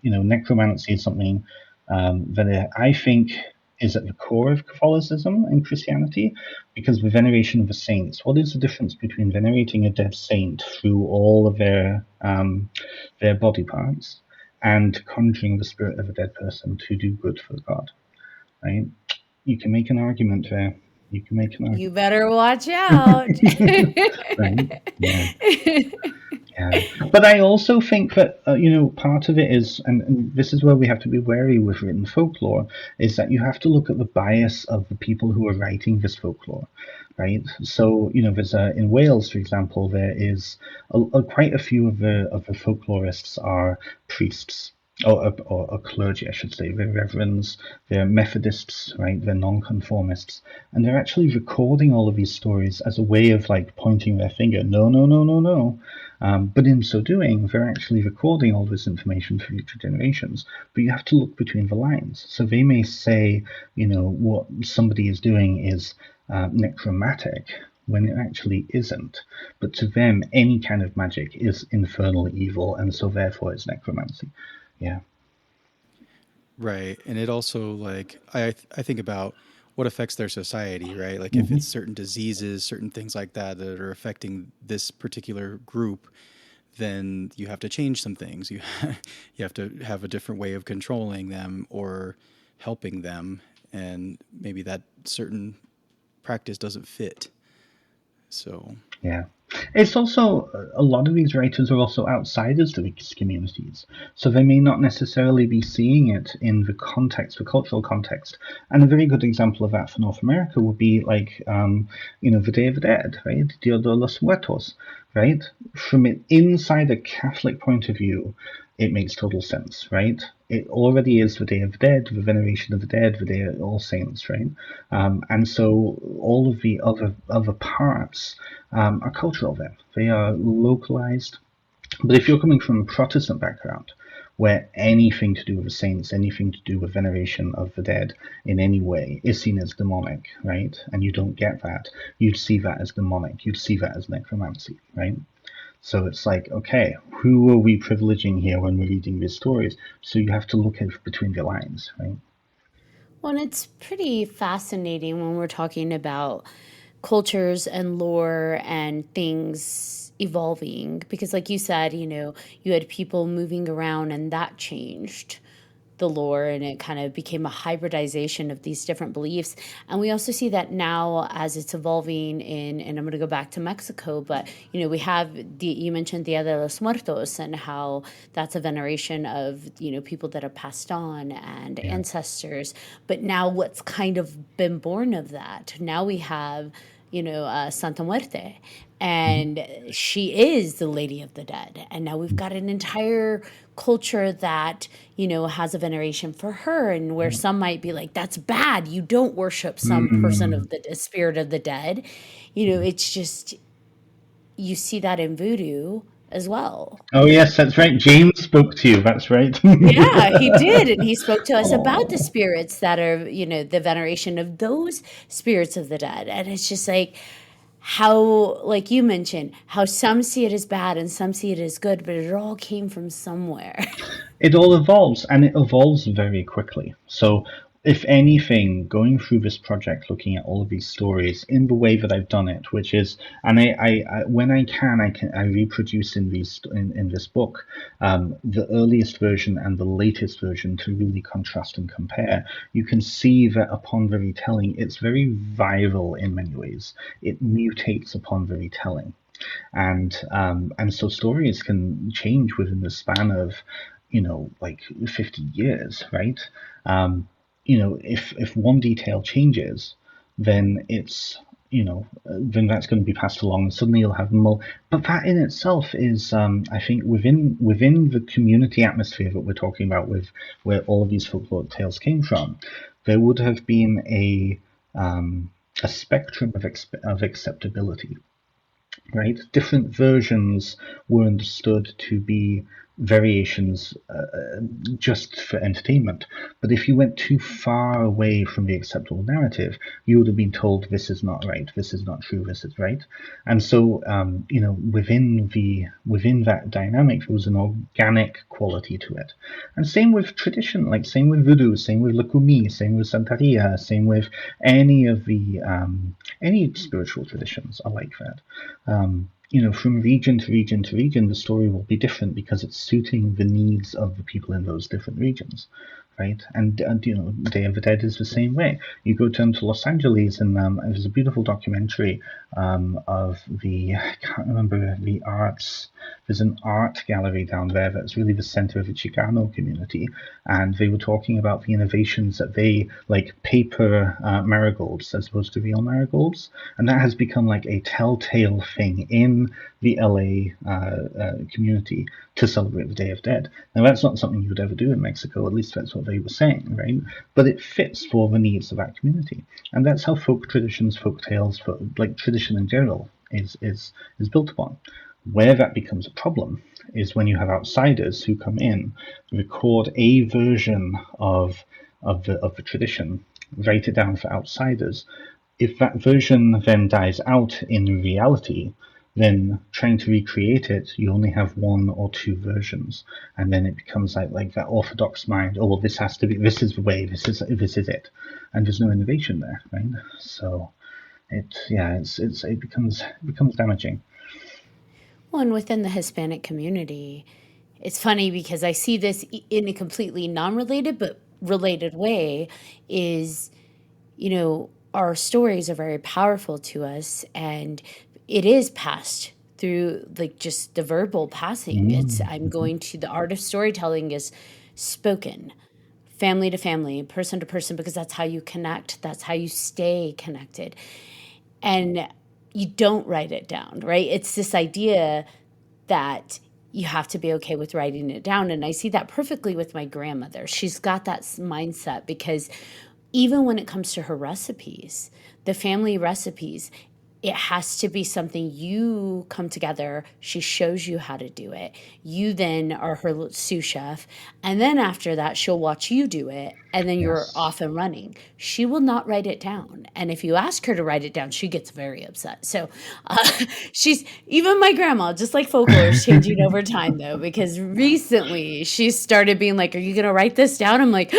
necromancy is something that I think is at the core of Catholicism and Christianity, because the veneration of the saints. What is the difference between venerating a dead saint through all of their body parts and conjuring the spirit of a dead person to do good for God, right? You can make an argument there. You better watch out. Right? Yeah. But I also think that, part of it is, and this is where we have to be wary with written folklore, is that you have to look at the bias of the people who are writing this folklore, right? So, there's in Wales, for example, there is quite a few of the folklorists are priests. Or clergy, I should say. They're reverends, they're Methodists, right? They're nonconformists, and they're actually recording all of these stories as a way of like pointing their finger. No, no, no, no, no. But in so doing, they're actually recording all this information for future generations. But you have to look between the lines. So they may say, what somebody is doing is necromantic, when it actually isn't. But to them, any kind of magic is infernal evil, and so therefore it's necromancy. Yeah. Right. And it also, like, I think about what affects their society, right? Like if it's certain diseases, certain things like that that are affecting this particular group, then you have to change some things. You have to have a different way of controlling them or helping them, and maybe that certain practice doesn't fit. So yeah. It's also, a lot of these writers are also outsiders to these communities, so they may not necessarily be seeing it in the context, the cultural context. And a very good example of that for North America would be like, the Day of the Dead, right? Dia de los Muertos, right? From it inside a Catholic point of view, it makes total sense, right? It already is the Day of the Dead, the veneration of the dead, the Day of All Saints, right? And so all of the other parts are cultural then. They are localized. But if you're coming from a Protestant background, where anything to do with the saints, anything to do with veneration of the dead in any way is seen as demonic, right? And you don't get that, you'd see that as demonic, you'd see that as necromancy, right? So it's like, okay, who are we privileging here when we're reading these stories? So you have to look at between the lines, right? Well, and it's pretty fascinating when we're talking about cultures and lore and things evolving, because like you said, you had people moving around and that changed the lore, and it kind of became a hybridization of these different beliefs. And we also see that now as it's evolving and I'm going to go back to Mexico, but we have you mentioned Dia de los Muertos and how that's a veneration of people that have passed on and ancestors. But now what's kind of been born of that, now we have Santa Muerte, and she is the Lady of the Dead, and now we've got an entire culture that has a veneration for her, and where some might be like, that's bad, you don't worship some person of the spirit of the dead. It's just, you see that in voodoo as well. Oh yes, that's right, James spoke to you, that's right. Yeah, he did, and he spoke to us about the spirits that are the veneration of those spirits of the dead. And it's just like, how, like you mentioned, how some see it as bad and some see it as good, but it all came from somewhere. It all evolves, and it evolves very quickly. So if anything, going through this project, looking at all of these stories in the way that I've done it, which is, and I when I reproduce in this book the earliest version and the latest version to really contrast and compare. You can see that upon the retelling, it's very viral in many ways. It mutates upon the retelling, and so stories can change within the span of like 50 years, right? If one detail changes, then it's then that's going to be passed along, and suddenly you'll have more. But that in itself is, I think, within the community atmosphere that we're talking about, with where all of these folklore tales came from, there would have been a spectrum of acceptability, right? Different versions were understood to be variations just for entertainment. But if you went too far away from the acceptable narrative, you would have been told this is not right, this is not true, this is right. And so, within that dynamic, there was an organic quality to it. And same with tradition, like same with voodoo, same with lakumi, same with santeria, same with any of the any spiritual traditions are like that. From region to region to region, the story will be different because it's suiting the needs of the people in those different regions, right? And Day of the Dead is the same way. You go down to Los Angeles, and there's a beautiful documentary of I can't remember the arts. There's an art gallery down there that's really the center of the Chicano community, and they were talking about the innovations that they, like paper marigolds as opposed to real marigolds, and that has become like a telltale thing in the LA community to celebrate the Day of Dead. Now that's not something you would ever do in Mexico, at least that's what they were saying, right? But it fits for the needs of that community, and that's how folk traditions, folk tales, like tradition in general, is built upon. Where that becomes a problem is when you have outsiders who come in, record a version of the tradition, write it down for outsiders. If that version then dies out in reality, then trying to recreate it, you only have one or two versions, and then it becomes like that orthodox mind. Oh well, this has to be. This is the way. This is it, and there's no innovation there, right? So, it becomes damaging. Well, and within the Hispanic community, it's funny because I see this in a completely non-related but related way. Is our stories are very powerful to us, and it is passed through like just the verbal passing. The art of storytelling is spoken, family to family, person to person, because that's how you connect. That's how you stay connected. And you don't write it down, right? It's this idea that you have to be okay with writing it down. And I see that perfectly with my grandmother. She's got that mindset because even when it comes to her recipes, the family recipes, it has to be something you come together. She shows you how to do it. You then are her sous chef. And then after that, she'll watch you do it. And then you're off and running. She will not write it down. And if you ask her to write it down, she gets very upset. So even my grandma, just like folklore, is changing over time, though, because recently she started being like, are you going to write this down? I'm like,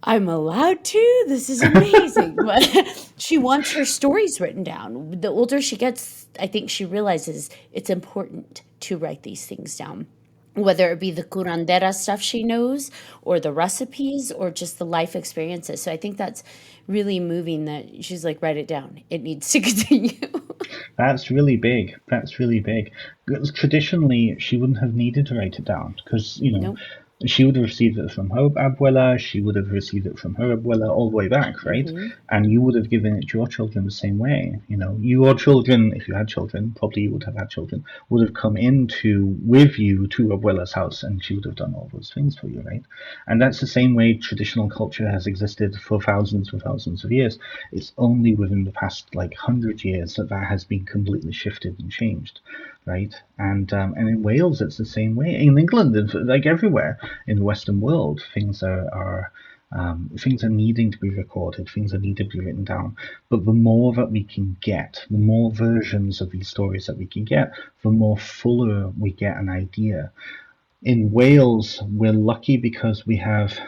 I'm allowed to? This is amazing. But she wants her stories written down. The older she gets, I think she realizes it's important to write these things down, whether it be the curandera stuff she knows or the recipes or just the life experiences. So I think that's really moving that she's like, write it down. It needs to continue. That's really big. Traditionally, she wouldn't have needed to write it down because, Nope. she would have received it from her abuela, she would have received it from her abuela all the way back, right? And you would have given it to your children the same way. Your children, if you had children, probably you would have had children, would have come with you to abuela's house, and she would have done all those things for you, right? And that's the same way traditional culture has existed for thousands and thousands of years. It's only within the past 100 years that has been completely shifted and changed, right? And in Wales, it's the same way. In England, like everywhere in the Western world, things are needing to be recorded, things are needing to be written down. But the more that we can get, the more versions of these stories that we can get, the more fuller we get an idea. In Wales, we're lucky because we have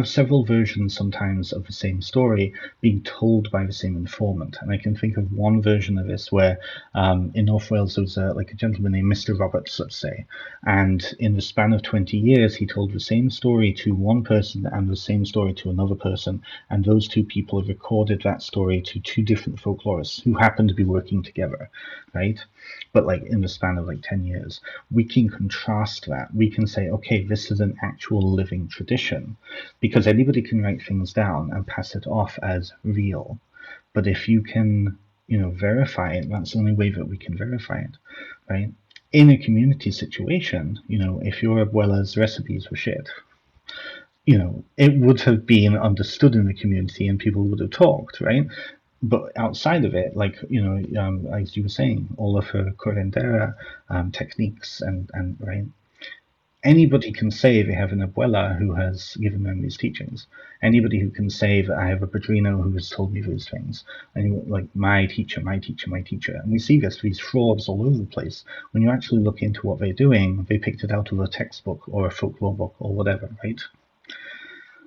several versions sometimes of the same story being told by the same informant. And I can think of one version of this where in North Wales there was a gentleman named Mr. Roberts, let's say, and in the span of 20 years he told the same story to one person and the same story to another person, and those two people have recorded that story to two different folklorists who happen to be working together, right? But in the span of 10 years, we can contrast that. We can say, okay, this is an actual living tradition. tradition, because anybody can write things down and pass it off as real. But if you can, verify it, that's the only way that we can verify it, right? In a community situation, if your abuela's recipes were shit, it would have been understood in the community and people would have talked, right? But outside of it, as you were saying, all of her curandera techniques and right, anybody can say they have an abuela who has given them these teachings. Anybody who can say that I have a padrino who has told me those things. And like my teacher. And we see these frauds all over the place. When you actually look into what they're doing, they picked it out of a textbook or a folklore book or whatever, right?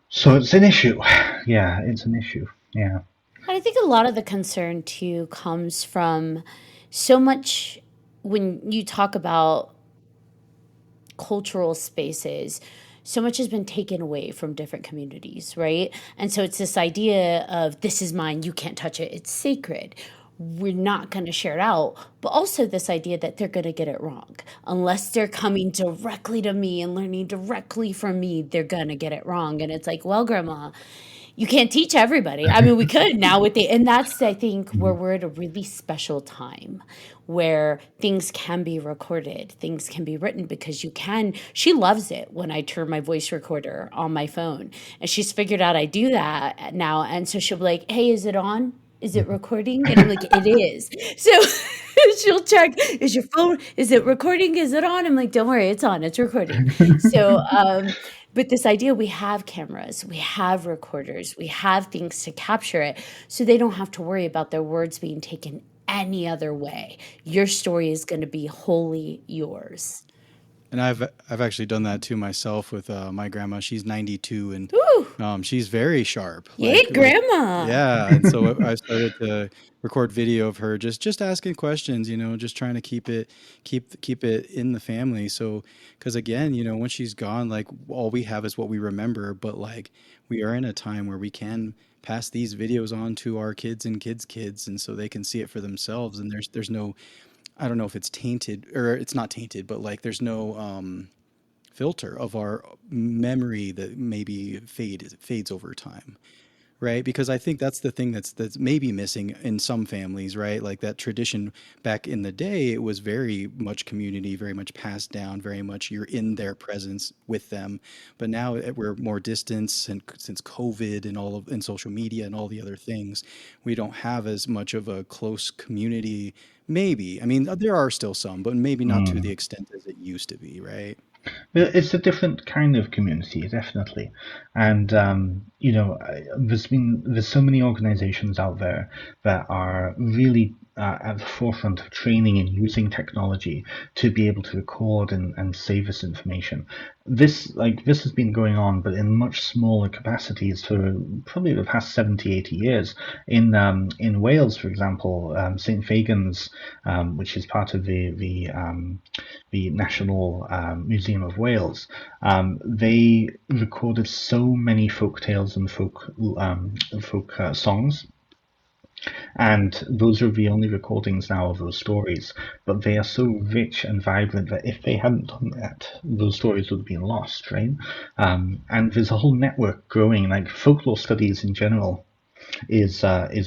So it's an issue. Yeah, it's an issue. Yeah. I think a lot of the concern too comes from so much when you talk about cultural spaces, so much has been taken away from different communities, right? And so it's this idea of this is mine, you can't touch it, it's sacred. We're not going to share it out, but also this idea that they're going to get it wrong. Unless they're coming directly to me and learning directly from me, they're going to get it wrong. And it's like, well, Grandma, you can't teach everybody. I mean, we could now and that's, I think, where we're at a really special time where things can be recorded, things can be written because she loves it when I turn my voice recorder on my phone, and she's figured out I do that now. And so she'll be like, hey, is it on? Is it recording? And I'm like, it is. So she'll check, is your phone, is it recording? Is it on? I'm like, don't worry, it's on, it's recording. So, but this idea, we have cameras, we have recorders, we have things to capture it, so they don't have to worry about their words being taken any other way. Your story is going to be wholly yours. And I've actually done that too myself with my grandma. She's 92 and she's very sharp. Yay, grandma! Yeah, and so I started to record video of her just asking questions, just trying to keep it in the family. So, because again, when she's gone, like all we have is what we remember. But like we are in a time where we can pass these videos on to our kids and kids, and so they can see it for themselves. And there's no, I don't know if it's tainted or it's not tainted, but like there's no filter of our memory that maybe fades over time, right? Because I think that's the thing that's maybe missing in some families, right? Like that tradition back in the day, it was very much community, very much passed down, very much you're in their presence with them. But now we're more distance, and since COVID and social media and all the other things, we don't have as much of a close community. Maybe. I mean, there are still some, but maybe not to the extent as it used to be, right? It's a different kind of community, definitely. And, there's so many organizations out there that are really at the forefront of training and using technology to be able to record and save this information. This has been going on, but in much smaller capacities for probably the past 70, 80 years. In Wales, for example, St. Fagan's, which is part of the National Museum of Wales, they recorded so many folk tales and folk songs. And those are the only recordings now of those stories, but they are so rich and vibrant that if they hadn't done that, those stories would have been lost, right? And there's a whole network growing, like folklore studies in general is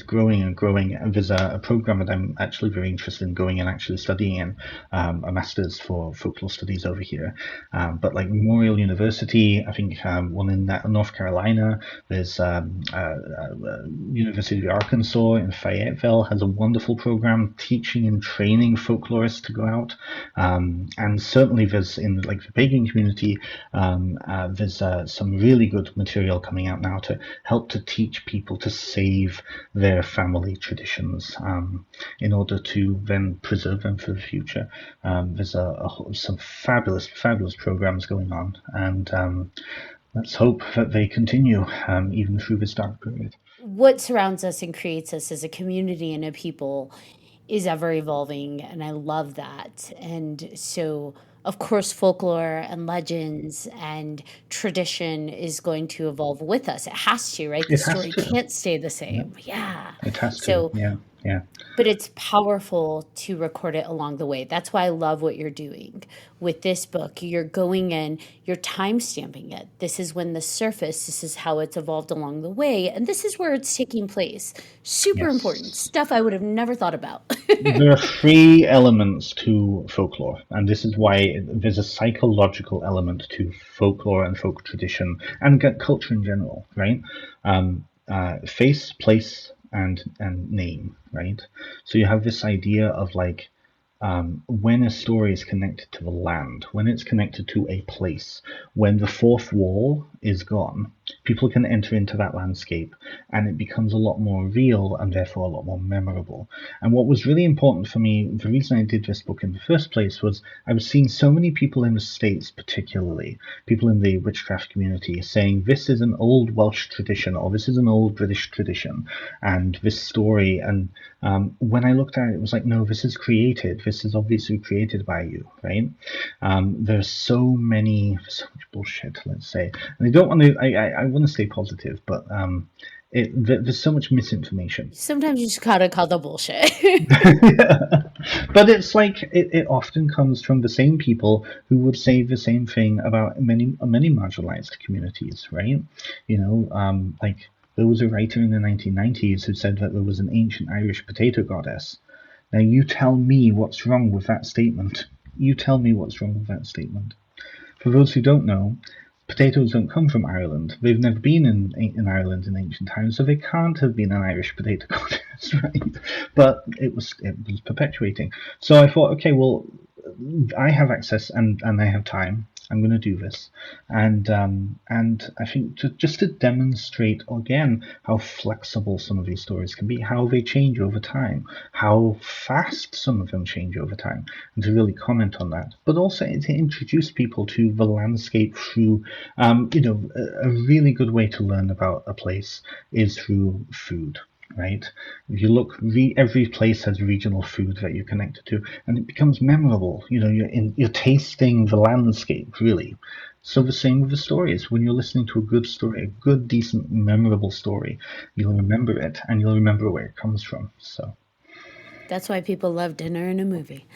growing and growing. And there's a program that I'm actually very interested in going and actually studying in, a master's for folklore studies over here. But like Memorial University, I think one in North Carolina, there's University of Arkansas in Fayetteville has a wonderful program teaching and training folklorists to go out. And certainly there's in like the pagan community, there's some really good material coming out now to help to teach people to save their family traditions in order to then preserve them for the future. There's some fabulous programs going on, and let's hope that they continue even through this dark period. What surrounds us and creates us as a community and a people is ever evolving, and I love that. And so of course, folklore and legends and tradition is going to evolve with us. It has to, right? The story can't stay the same. Yeah. It has So to, yeah. Yeah. But it's powerful to record it along the way. That's why I love what you're doing with this book. You're going in, you're time stamping it. This is when the surface, this is how it's evolved along the way, and this is where it's taking place. Super important Yes. stuff I would have never thought about. There are three elements to folklore, and this is why there's a psychological element to folklore and folk tradition and culture in general, right? Face, place, and name, right? So you have this idea of like when a story is connected to the land, when it's connected to a place, when the fourth wall is gone, people can enter into that landscape and it becomes a lot more real and therefore a lot more memorable. And what was really important for me, the reason I did this book in the first place, was I was seeing so many people in the States, particularly people in the witchcraft community, saying this is an old Welsh tradition or this is an old British tradition and this story. And when I looked at it, it was like, no, this is created. This is obviously created by you, right? There's so much bullshit, let's say. And I don't want to, I want to stay positive, but there's so much misinformation. Sometimes you just gotta call the bullshit. But it's like, it often comes from the same people who would say the same thing about many marginalized communities, right? You know, like, there was a writer in the 1990s who said that there was an ancient Irish potato goddess. Now you tell me what's wrong with that statement. You tell me what's wrong with that statement. For those who don't know, potatoes don't come from Ireland. They've never been in Ireland in ancient times, so they can't have been an Irish potato goddess, right? But it was perpetuating. So I thought, okay, well, I have access and I have time. I'm going to do this, and I think just to demonstrate again how flexible some of these stories can be, how they change over time, how fast some of them change over time, and to really comment on that, but also to introduce people to the landscape through, a really good way to learn about a place is through food. Right? If you look, every place has regional food that you're connected to, and it becomes memorable. You know, you're tasting the landscape, really. So the same with the stories. When you're listening to a good story, a good, decent, memorable story, you'll remember it, and you'll remember where it comes from. So that's why people love dinner and a movie.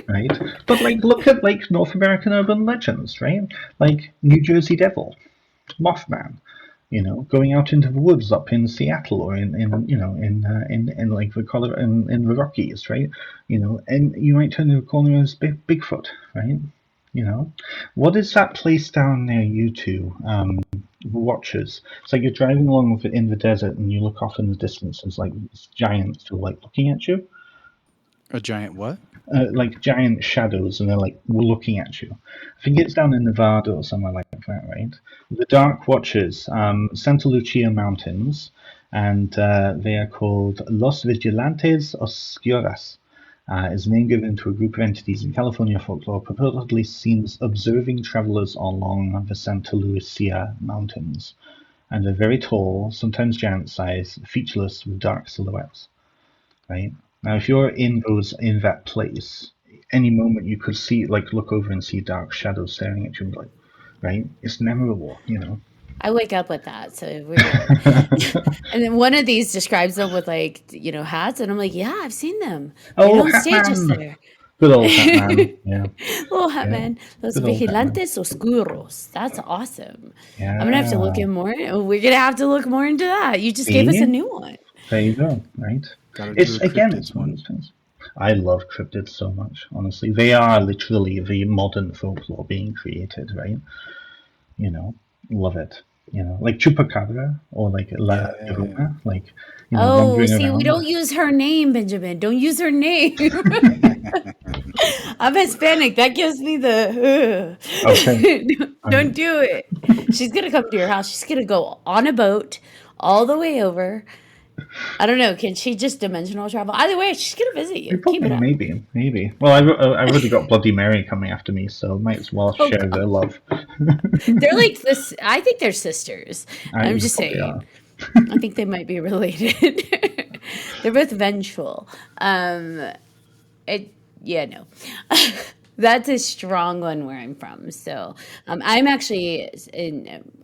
Right? But like, look at like North American urban legends, right? Like New Jersey Devil, Mothman. You know, going out into the woods up in Seattle or in like the Colorado, in the Rockies, right? You know, and you might turn the corner as Bigfoot, right? You know, what is that place down near you two? Watchers. It's like you're driving along in the desert and you look off in the distance. There's like giants who are like looking at you. A giant what? Like giant shadows, and they're like looking at you. I think it's down in Nevada or somewhere like that, right? The Dark Watchers, Santa Lucia Mountains, and they are called Los Vigilantes Oscuras. Is a name given to a group of entities in California folklore purportedly seen observing travelers along the Santa Lucia Mountains. And they're very tall, sometimes giant-sized, featureless with dark silhouettes, right? Now, if you're in that place, any moment you could see, like, look over and see dark shadows staring at you, like, right? It's memorable, you know. I wake up with that, so we're good. And then one of these describes them with like, you know, hats, and I'm like, yeah, I've seen them. Oh, on stages there. Good old Hatman, yeah. Little Hatman. Los Vigilantes Oscuros. That's awesome. Yeah. I'm gonna have to look in more. We're gonna have to look more into that. You just gave us a new one. There you go. Right. It's again, it's one of those things. I love cryptids so much. Honestly, they are literally the modern folklore being created. Right. You know, love it. You know, like Chupacabra or like La Llorona, like. You know, see, we don't use her name, Benjamin. Don't use her name. I'm Hispanic. That gives me the. Okay. Don't do it. She's gonna come to your house. She's gonna go on a boat all the way over. I don't know. Can she just dimensional travel? Either way, she's gonna visit you. Keep it up. Maybe. Well, I already got Bloody Mary coming after me, so might as well share their love. They're like this. I think they're sisters. I'm just saying. Are. I think they might be related. They're both vengeful. No. That's a strong one where I'm from. So I'm actually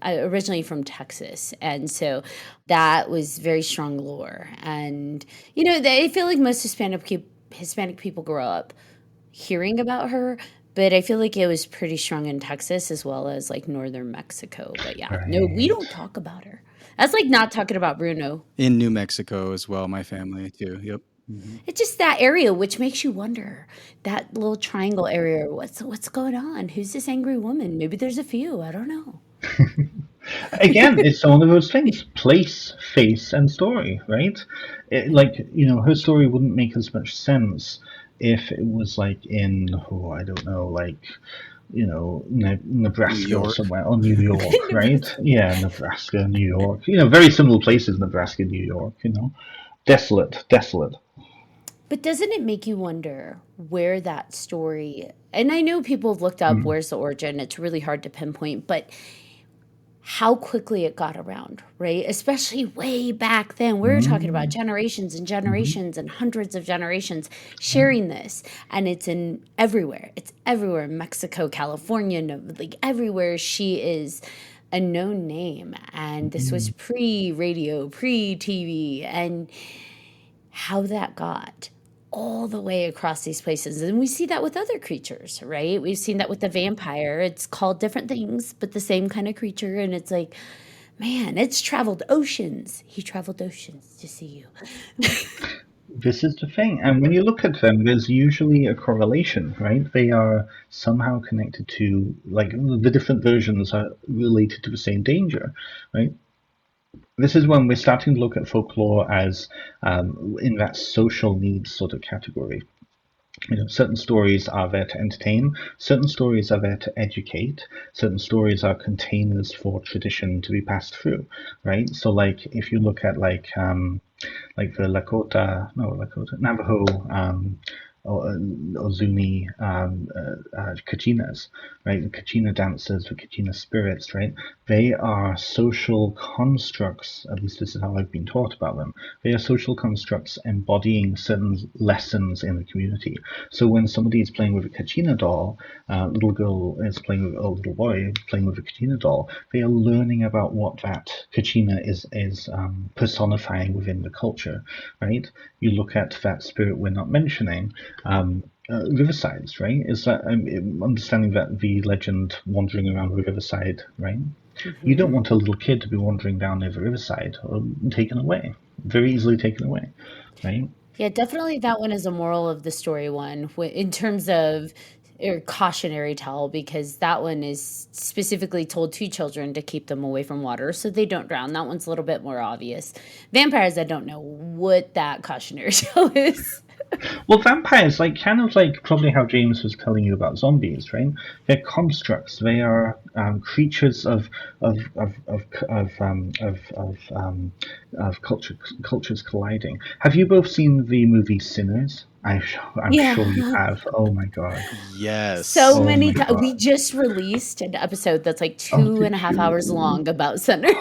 originally from Texas. And so that was very strong lore. And, I feel like most Hispanic people grow up hearing about her. But I feel like it was pretty strong in Texas as well as like northern Mexico. But yeah, no, we don't talk about her. That's like not talking about Bruno. In New Mexico as well, my family too. Yep. Mm-hmm. It's just that area, which makes you wonder, that little triangle area, what's going on? Who's this angry woman? Maybe there's a few. I don't know. Again, it's one of those things: place, face, and story. Right? Her story wouldn't make as much sense if it was like in I don't know, like Nebraska or somewhere, or New York, right? Yeah, Nebraska, New York. Very similar places: Nebraska, New York. Desolate. But doesn't it make you wonder where that story, and I know people have looked up where's the origin, it's really hard to pinpoint, but how quickly it got around, right? Especially way back then. We're talking about generations and generations and hundreds of generations sharing this. And it's everywhere. It's everywhere. Mexico, California, like everywhere. She is a known name. And this was pre-radio, pre-TV. And how that got all the way across these places. And we see that with other creatures, right? We've seen that with the vampire. It's called different things, but the same kind of creature. And it's like, man, it's traveled oceans. He traveled oceans to see you. This is the thing. And when you look at them, there's usually a correlation, right? They are somehow connected to, like, the different versions are related to the same danger, right? This is when we're starting to look at folklore as in that social needs sort of category. Certain stories are there to entertain, certain stories are there to educate, certain stories are containers for tradition to be passed through, right? So, like, if you look at like the Navajo, Ozuni, Kachinas, right? The Kachina dancers, the Kachina spirits, right? They are social constructs, at least this is how I've been taught about them. They are social constructs embodying certain lessons in the community. So when somebody is playing with a Kachina doll, little girl is playing with a little boy playing with a Kachina doll, they are learning about what that Kachina is personifying within the culture, right? You look at that spirit we're not mentioning, riversides, right? Is that understanding that the legend wandering around the riverside, right? You don't want a little kid to be wandering down near the riverside or taken away, very easily taken away, right? Yeah, definitely that one is a moral of the story one in terms of cautionary tale, because that one is specifically told to children to keep them away from water so they don't drown. That one's a little bit more obvious. Vampires, I don't know what that cautionary tale is. Well, vampires, kind of like probably how James was telling you about zombies, right? They're constructs. They are creatures of cultures colliding. Have you both seen the movie Sinners? I'm sure you have. Oh my god. Yes. So many times. We just released an episode that's like 2.5 hours long about Sinners.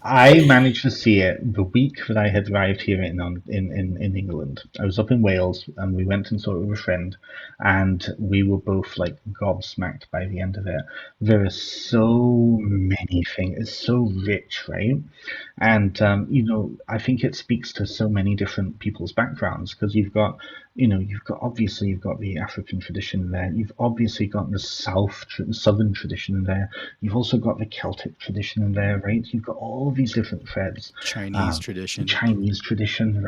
I managed to see it the week that I had arrived here in England. I was up in Wales and we went and saw it with a friend, and we were both like gobsmacked by the end of it. There are so many things. It's so rich, right? And I think it speaks to so many different people's backgrounds, because you've got the African tradition in there. You've obviously got the southern tradition in there. You've also got the Celtic tradition in there, right? You've got all of these different threads. Chinese tradition,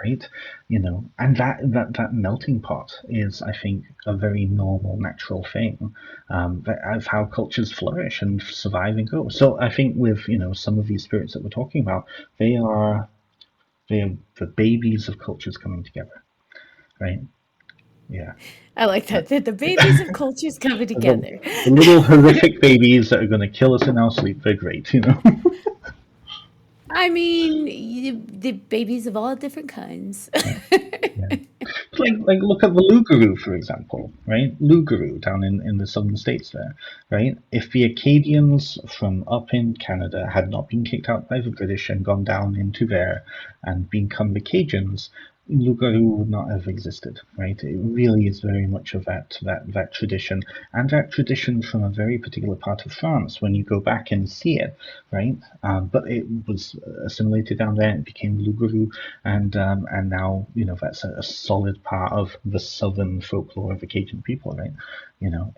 right? And that melting pot is, I think, a very normal, natural thing of how cultures flourish and survive and go. So I think with some of these spirits that we're talking about, they are the babies of cultures coming together, right? Yeah. I like that. The babies of cultures coming together. The little horrific babies that are going to kill us in our sleep, they're great, I mean, the babies of all different kinds. Yeah. Like look at the Lugaroo, for example, right? Lugaroo down in the southern states there, right? If the Acadians from up in Canada had not been kicked out by the British and gone down into there and become the Cajuns, Lugaru would not have existed, right? It really is very much of that tradition, and that tradition from a very particular part of France when you go back and see it, right? But it was assimilated down there, it became Lugaru, and now, that's a solid part of the southern folklore of the Cajun people, right?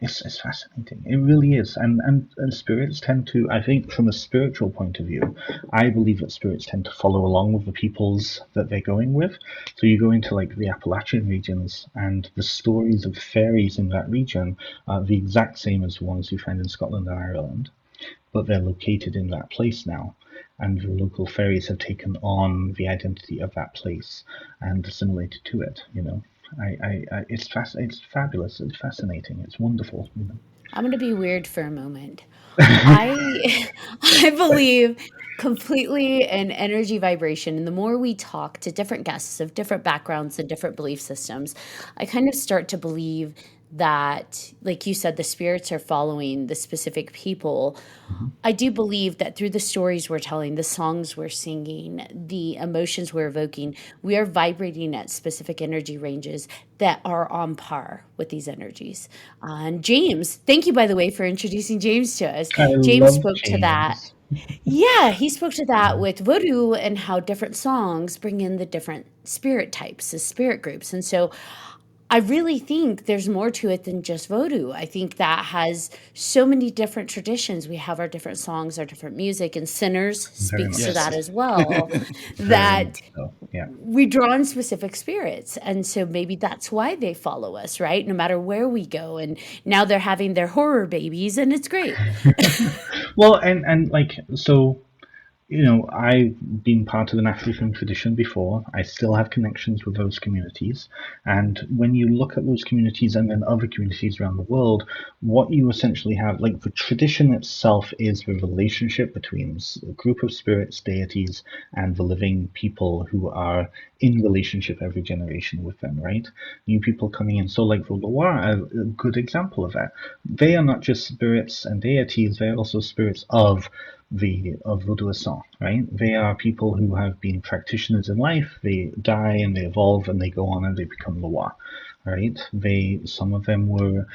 It's fascinating. It really is. And spirits tend to, I think, from a spiritual point of view, I believe that spirits tend to follow along with the peoples that they're going with. So you go into like the Appalachian regions, and the stories of fairies in that region are the exact same as the ones you find in Scotland and Ireland, but they're located in that place now. And the local fairies have taken on the identity of that place and assimilated to it, it's fabulous, it's fascinating, it's wonderful. I'm going to be weird for a moment. I I believe completely in energy vibration, and the more we talk to different guests of different backgrounds and different belief systems, I kind of start to believe that, like you said, the spirits are following the specific people. I do believe that through the stories we're telling, the songs we're singing, the emotions we're evoking, we are vibrating at specific energy ranges that are on par with these energies. And James, thank you, by the way, for introducing James to us. I James love spoke to that. James. Yeah, he spoke to that with voodoo and how different songs bring in the different spirit types, the spirit groups. And so I really think there's more to it than just voodoo. I think that has so many different traditions. We have our different songs, our different music, and Sinners Very speaks much to that Yes. as well, Very that much so. Yeah. we draw on specific spirits. And so maybe that's why they follow us, right? No matter where we go. And now they're having their horror babies, and it's great. Well, and like so, I've been part of an African tradition before. I still have connections with those communities. And when you look at those communities and then other communities around the world, what you essentially have, like the tradition itself, is the relationship between a group of spirits, deities, and the living people who are in relationship every generation with them, right? New people coming in. So, like the Loire are a good example of that. They are not just spirits and deities, they're also spirits of Vaudouisson, right? They are people who have been practitioners in life. They die and they evolve and they go on and they become Loire, right? Some of them were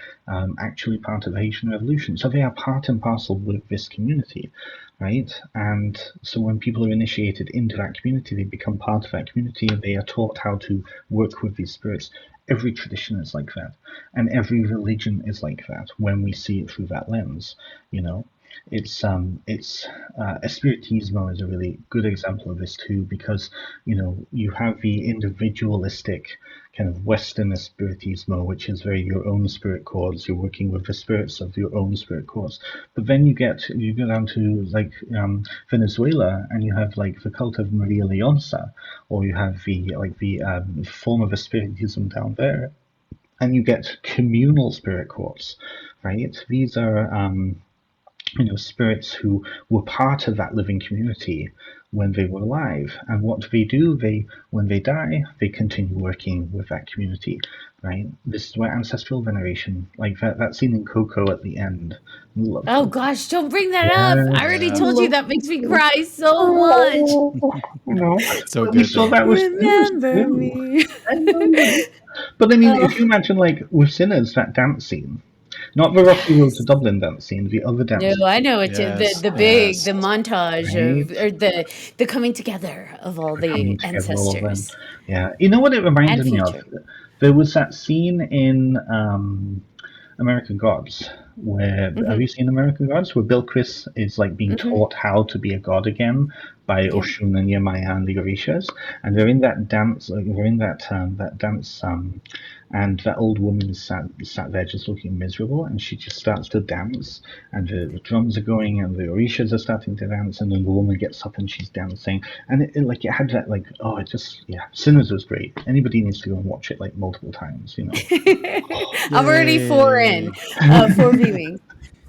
actually part of the Haitian Revolution, so they are part and parcel with this community, right? And so when people are initiated into that community, they become part of that community and they are taught how to work with these spirits. Every tradition is like that, and every religion is like that when we see it through that lens, you know. Espiritismo is a really good example of this too, because you have the individualistic kind of Western espiritismo, which is very your own spirit chords. You're working with the spirits of your own spirit chords, but then you go down to like Venezuela, and you have like the cult of Maria Leonza, or you have the form of espiritism down there, and you get communal spirit chords, right? These are spirits who were part of that living community when they were alive. And what do? When they die, they continue working with that community, right? This is where ancestral veneration, like that scene in Coco at the end. Oh Coco. gosh, don't bring that up. I already Yeah. told you that makes me cry so much. So But we good saw though. that was Remember me. I know. But I mean, if Oh. you imagine like with Sinners, that dance scene, not the Rocky Road to Dublin dance scene, the other dance No, I know it. Yes. The big Yes. the montage right? of or the coming together of all Coming the together, all of them. ancestors Yeah. You know what it and reminded me of? future. There was that scene in American Gods where, have Hmm. you seen American Gods, where Bill Chris is like being Hmm. taught how to be a god again by Yep. Oshun and Yemaya and the Orishas, and they're in that dance, they're in that dance, and that old woman is sat there just looking miserable, and she just starts to dance, and the drums are going, and the Orishas are starting to dance, and then the woman gets up and she's dancing, and it had that like, oh, it just, yeah, Sinners was great. Anybody needs to go and watch it like multiple times, I'm already four Yay. four viewing.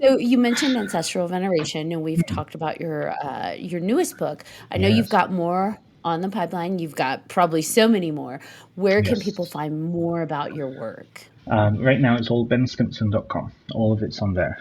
So you mentioned ancestral veneration, and we've talked about your newest book. I know you've Yes, got more on the pipeline. You've got probably so many more. Where can people yes. find more about your work? Right now it's all benstimpson.com. All of it's on there.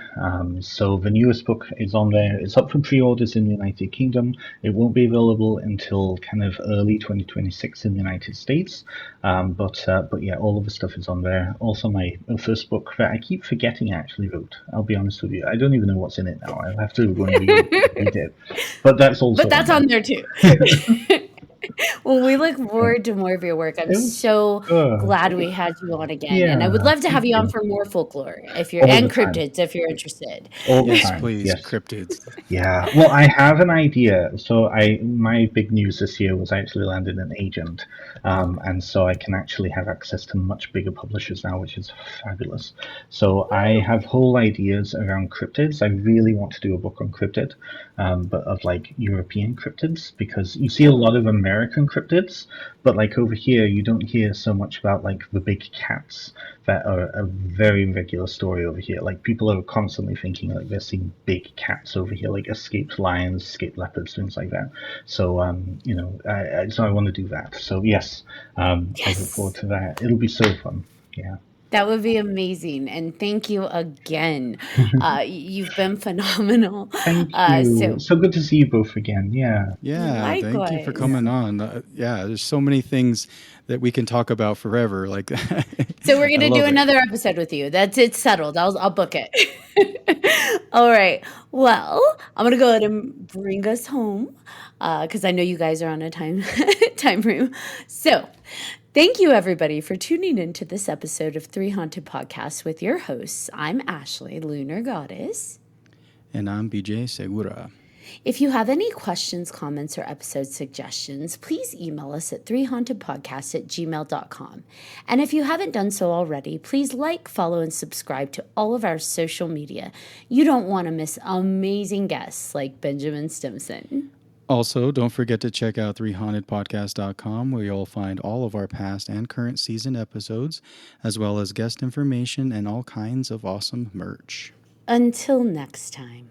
So the newest book is on there. It's up for pre-orders in the United Kingdom. It won't be available until kind of early 2026 in the United States. But yeah, all of the stuff is on there. Also, my first book that I keep forgetting I actually wrote. I'll be honest with you. I don't even know what's in it now. I'll have to go and read it. But that's also But that's on there too. Well, we look forward to more of your work. I'm so glad we had you on again. Yeah, and I would love to have you on for more folklore and cryptids if you're interested. Yes, please, yes. Cryptids. Yeah. Well, I have an idea. So my big news this year was I actually landed an agent. And so I can actually have access to much bigger publishers now, which is fabulous. So I have whole ideas around cryptids. I really want to do a book on cryptid, but of like European cryptids, because you see a lot of American cryptids, but like over here, you don't hear so much about like the big cats that are a very regular story over here. Like people are constantly thinking like they're seeing big cats over here, like escaped lions, escaped leopards, things like that. So so I want to do that. So yes, I look forward to that. It'll be so fun. Yeah. That would be amazing. And thank you again. You've been phenomenal. Thank you. So good to see you both again. Yeah. Yeah. Likewise. Thank you for coming on. There's so many things that we can talk about forever. Like So we're going to do another episode with you. It's settled. I'll book it. All right. Well, I'm going to go ahead and bring us home because I know you guys are on a time frame. So thank you, everybody, for tuning into this episode of 3Haunted Podcast with your hosts. I'm Ashley, Lunar Goddess. And I'm BJ Segura. If you have any questions, comments, or episode suggestions, please email us at 3hauntedpodcast@gmail.com. And if you haven't done so already, please like, follow, and subscribe to all of our social media. You don't want to miss amazing guests like Benjamin Stimpson. Also, don't forget to check out 3hauntedpodcast.com, where you'll find all of our past and current season episodes, as well as guest information and all kinds of awesome merch. Until next time.